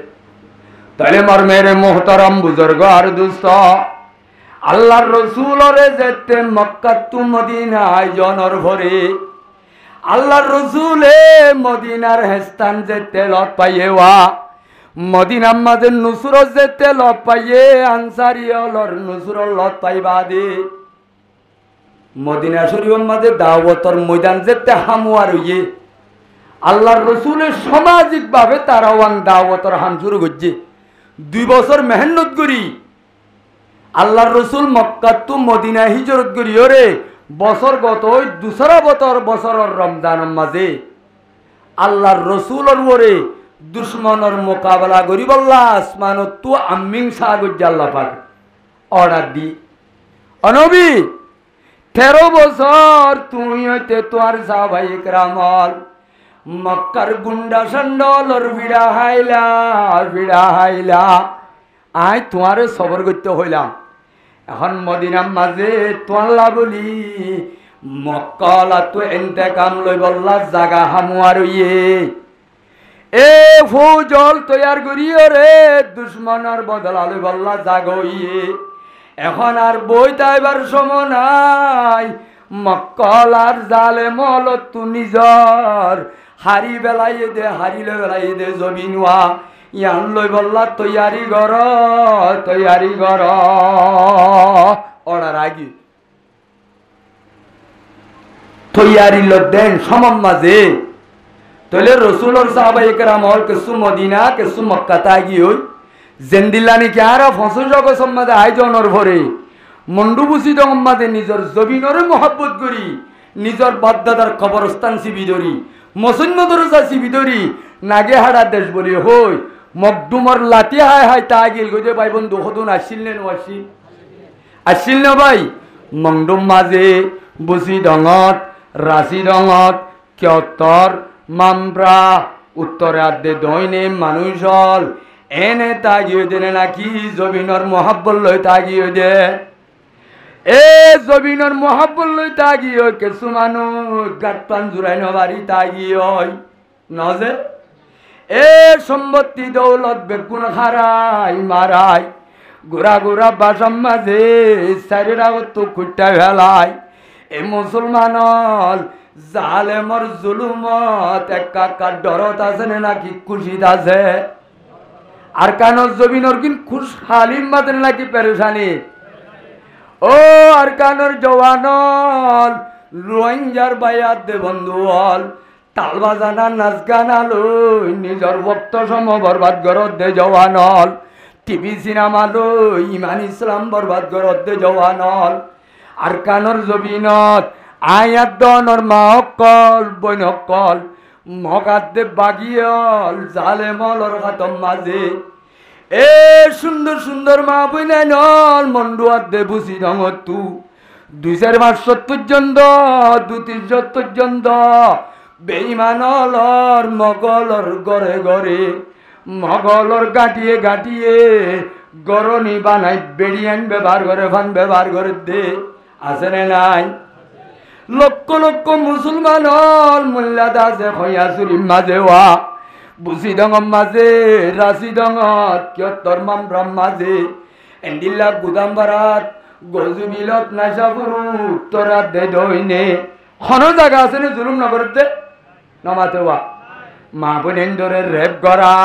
তাহলে মর মেরে মোহতারাম বুজুর্গ আর দোস্ত আল্লাহর রসুলরে যেতে মক্কা তু মদিনায় জনর ভরে আল্লাহর রসুলে মদিনার হেস্তান যেতে লত পাইয়ে ওয়া মদিনার মাঝে নুসরত যেতে লত পাইয়ে আনসারি অলর নুসরত লত পাইবা দে মদিনা শরীফের মাঝে দাওয়াতর ময়দান যেতে হামুয়ার হইয়ে আল্লাহর রসুলের সামাজিক ভাবে তারাওয়ান দাওয়াতর হাম শুরু করছে 2 বছর মেহনত করি আল্লাহর রসুল মক্কা তু মদিনা হিজরত করি ওরে বছর গত ওই 2 বছরের রমজানের মাঝে আল্লাহর রসুলের ওরে দুশ্মনের মোকাবেলা করি বললা আসমানত তু আমিং সাগর আল্লাহ পাক অর্ডার দি অনবী 13 বছর তুই হইতে তোর সাহাবায়ে কেরামল মক্কার গুন্ডা সন্ডলর ভিড়া হাইলা আই তোমারে সবর করতে হইলাম এখন মদিনার মাঝে তোয়াল্লা বলি মক্কালা তো এন্তেকাম লই বললা জাগা হামুয়ার ইয়ে এ ফৌজল তৈয়ার করিও রে দুশ্মনের বদলা লই বললা জাগ ইয়ে এখন আর বই তাইবার সময় নাই মক্কালার জালে মল তু নিজর হারি বেলাইয়ে দে জমিনওয়া ইয়ান লই বললা তৈয়ারি গর অর্ডার আগি তৈয়ারি দেন সমম মাঝে তলে রসুলর সাহাবায়ে কেরাম হল কিছু মদিনা কিছু মক্কা তাগি হই জেন্দিল্লানি কে আর ফসল জগৎ মাঝে আয়োজনের ভরে মন্ডুবুসি দম মাঝে নিজের জমিনরে মহব্বত করি নিজের বাপদাদার কবরস্থান সিবি ধরি মসন্নদরসা সিবি ধরি নাগে হাড়া দেশ বলি হই মকদুমর লাতি হায় তাগিল গজে ভাই বন্ধু হদুন আসিল না ভাই মংডুম মাঝে বুসি ডঙত রাশি ডঙত কিয়ত্তর মামপ্রা উত্তরে আদে দৈনে মানুষ হল এনে তাগিয়ে দেনে নাকি জমিনর মহাব্বল লই তাগিয়ে দে এ জমিনর মহাব্বল লই তাগিয়ে কিছু মানুষ গাট পান জুড়াই নবারি তাগিয়ে নজে এ সম্পত্তি দৌলত বেগুন হারাই মারাই গোড়া বাসাম মাঝে চারিরা তো খুঁটা ফেলাই এ মুসলমানল জালেমর জুলুমত একা ডরত আছে নাকি খুশিত আছে আর কানর জমিনর কিন খুশ হালিম মাঝে নাকি পেরেশানি ও আর কানর জওয়ানল রোহিঙ্গার বায়াত দে বন্ধু হল তাল বাজানা নাচ গান আলোই নিজর ভক্ত সম বরবাদ গরত দে জওয়ানল টিভি সিনেমা লই ইমান ইসলাম বরবাদ গরত দে জওয়ানল আর কানর জবিনত আয়াত দনর মা অকল বইন অকল মগাত দে বাগিয়ল জালে মলর খাতম মাঝে এ সুন্দর সুন্দর মা বইনা নল মন্ডুয়াত দে বুঝি রঙত তু 2-5 পর্যন্ত 2-3 পর্যন্ত বেইমানলর মগলর গড়ে গড়ে মগলর গাটিয়ে গাটিয়ে গরনি বানাই বেড়িয়ান ব্যবহার করে ফান ব্যবহার করে দে আছে না নাই লক্ষ লক্ষ মুসলমান মোল্লা দাসে হইয়া চুরির মাঝে ওয়া বুসি ডঙর মাঝে রাশি ডঙত কিয়ত্তর মামব্রাম মাঝে এন্ডিল্লা গুদাম বারাত গজু বিলত নাইসাপুরু উত্তরাত দে দইনে হন জায়গা আছে নি জুলুম নগরতে নমাতে ওয়া মা বোনেন্দরের রেপ গড়া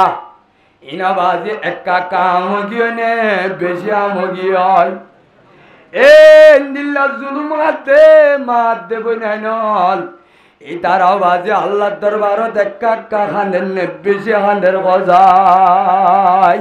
ইনা বাজে একা কাম গিয়ে নে বেশি আম গিয়ে এ দিল্লা জুলুম হাতে মাত দেবই নাই নল এই তারাও বাজে আল্লাহর দরবারত একা খানের নে বেশি খানের গজায়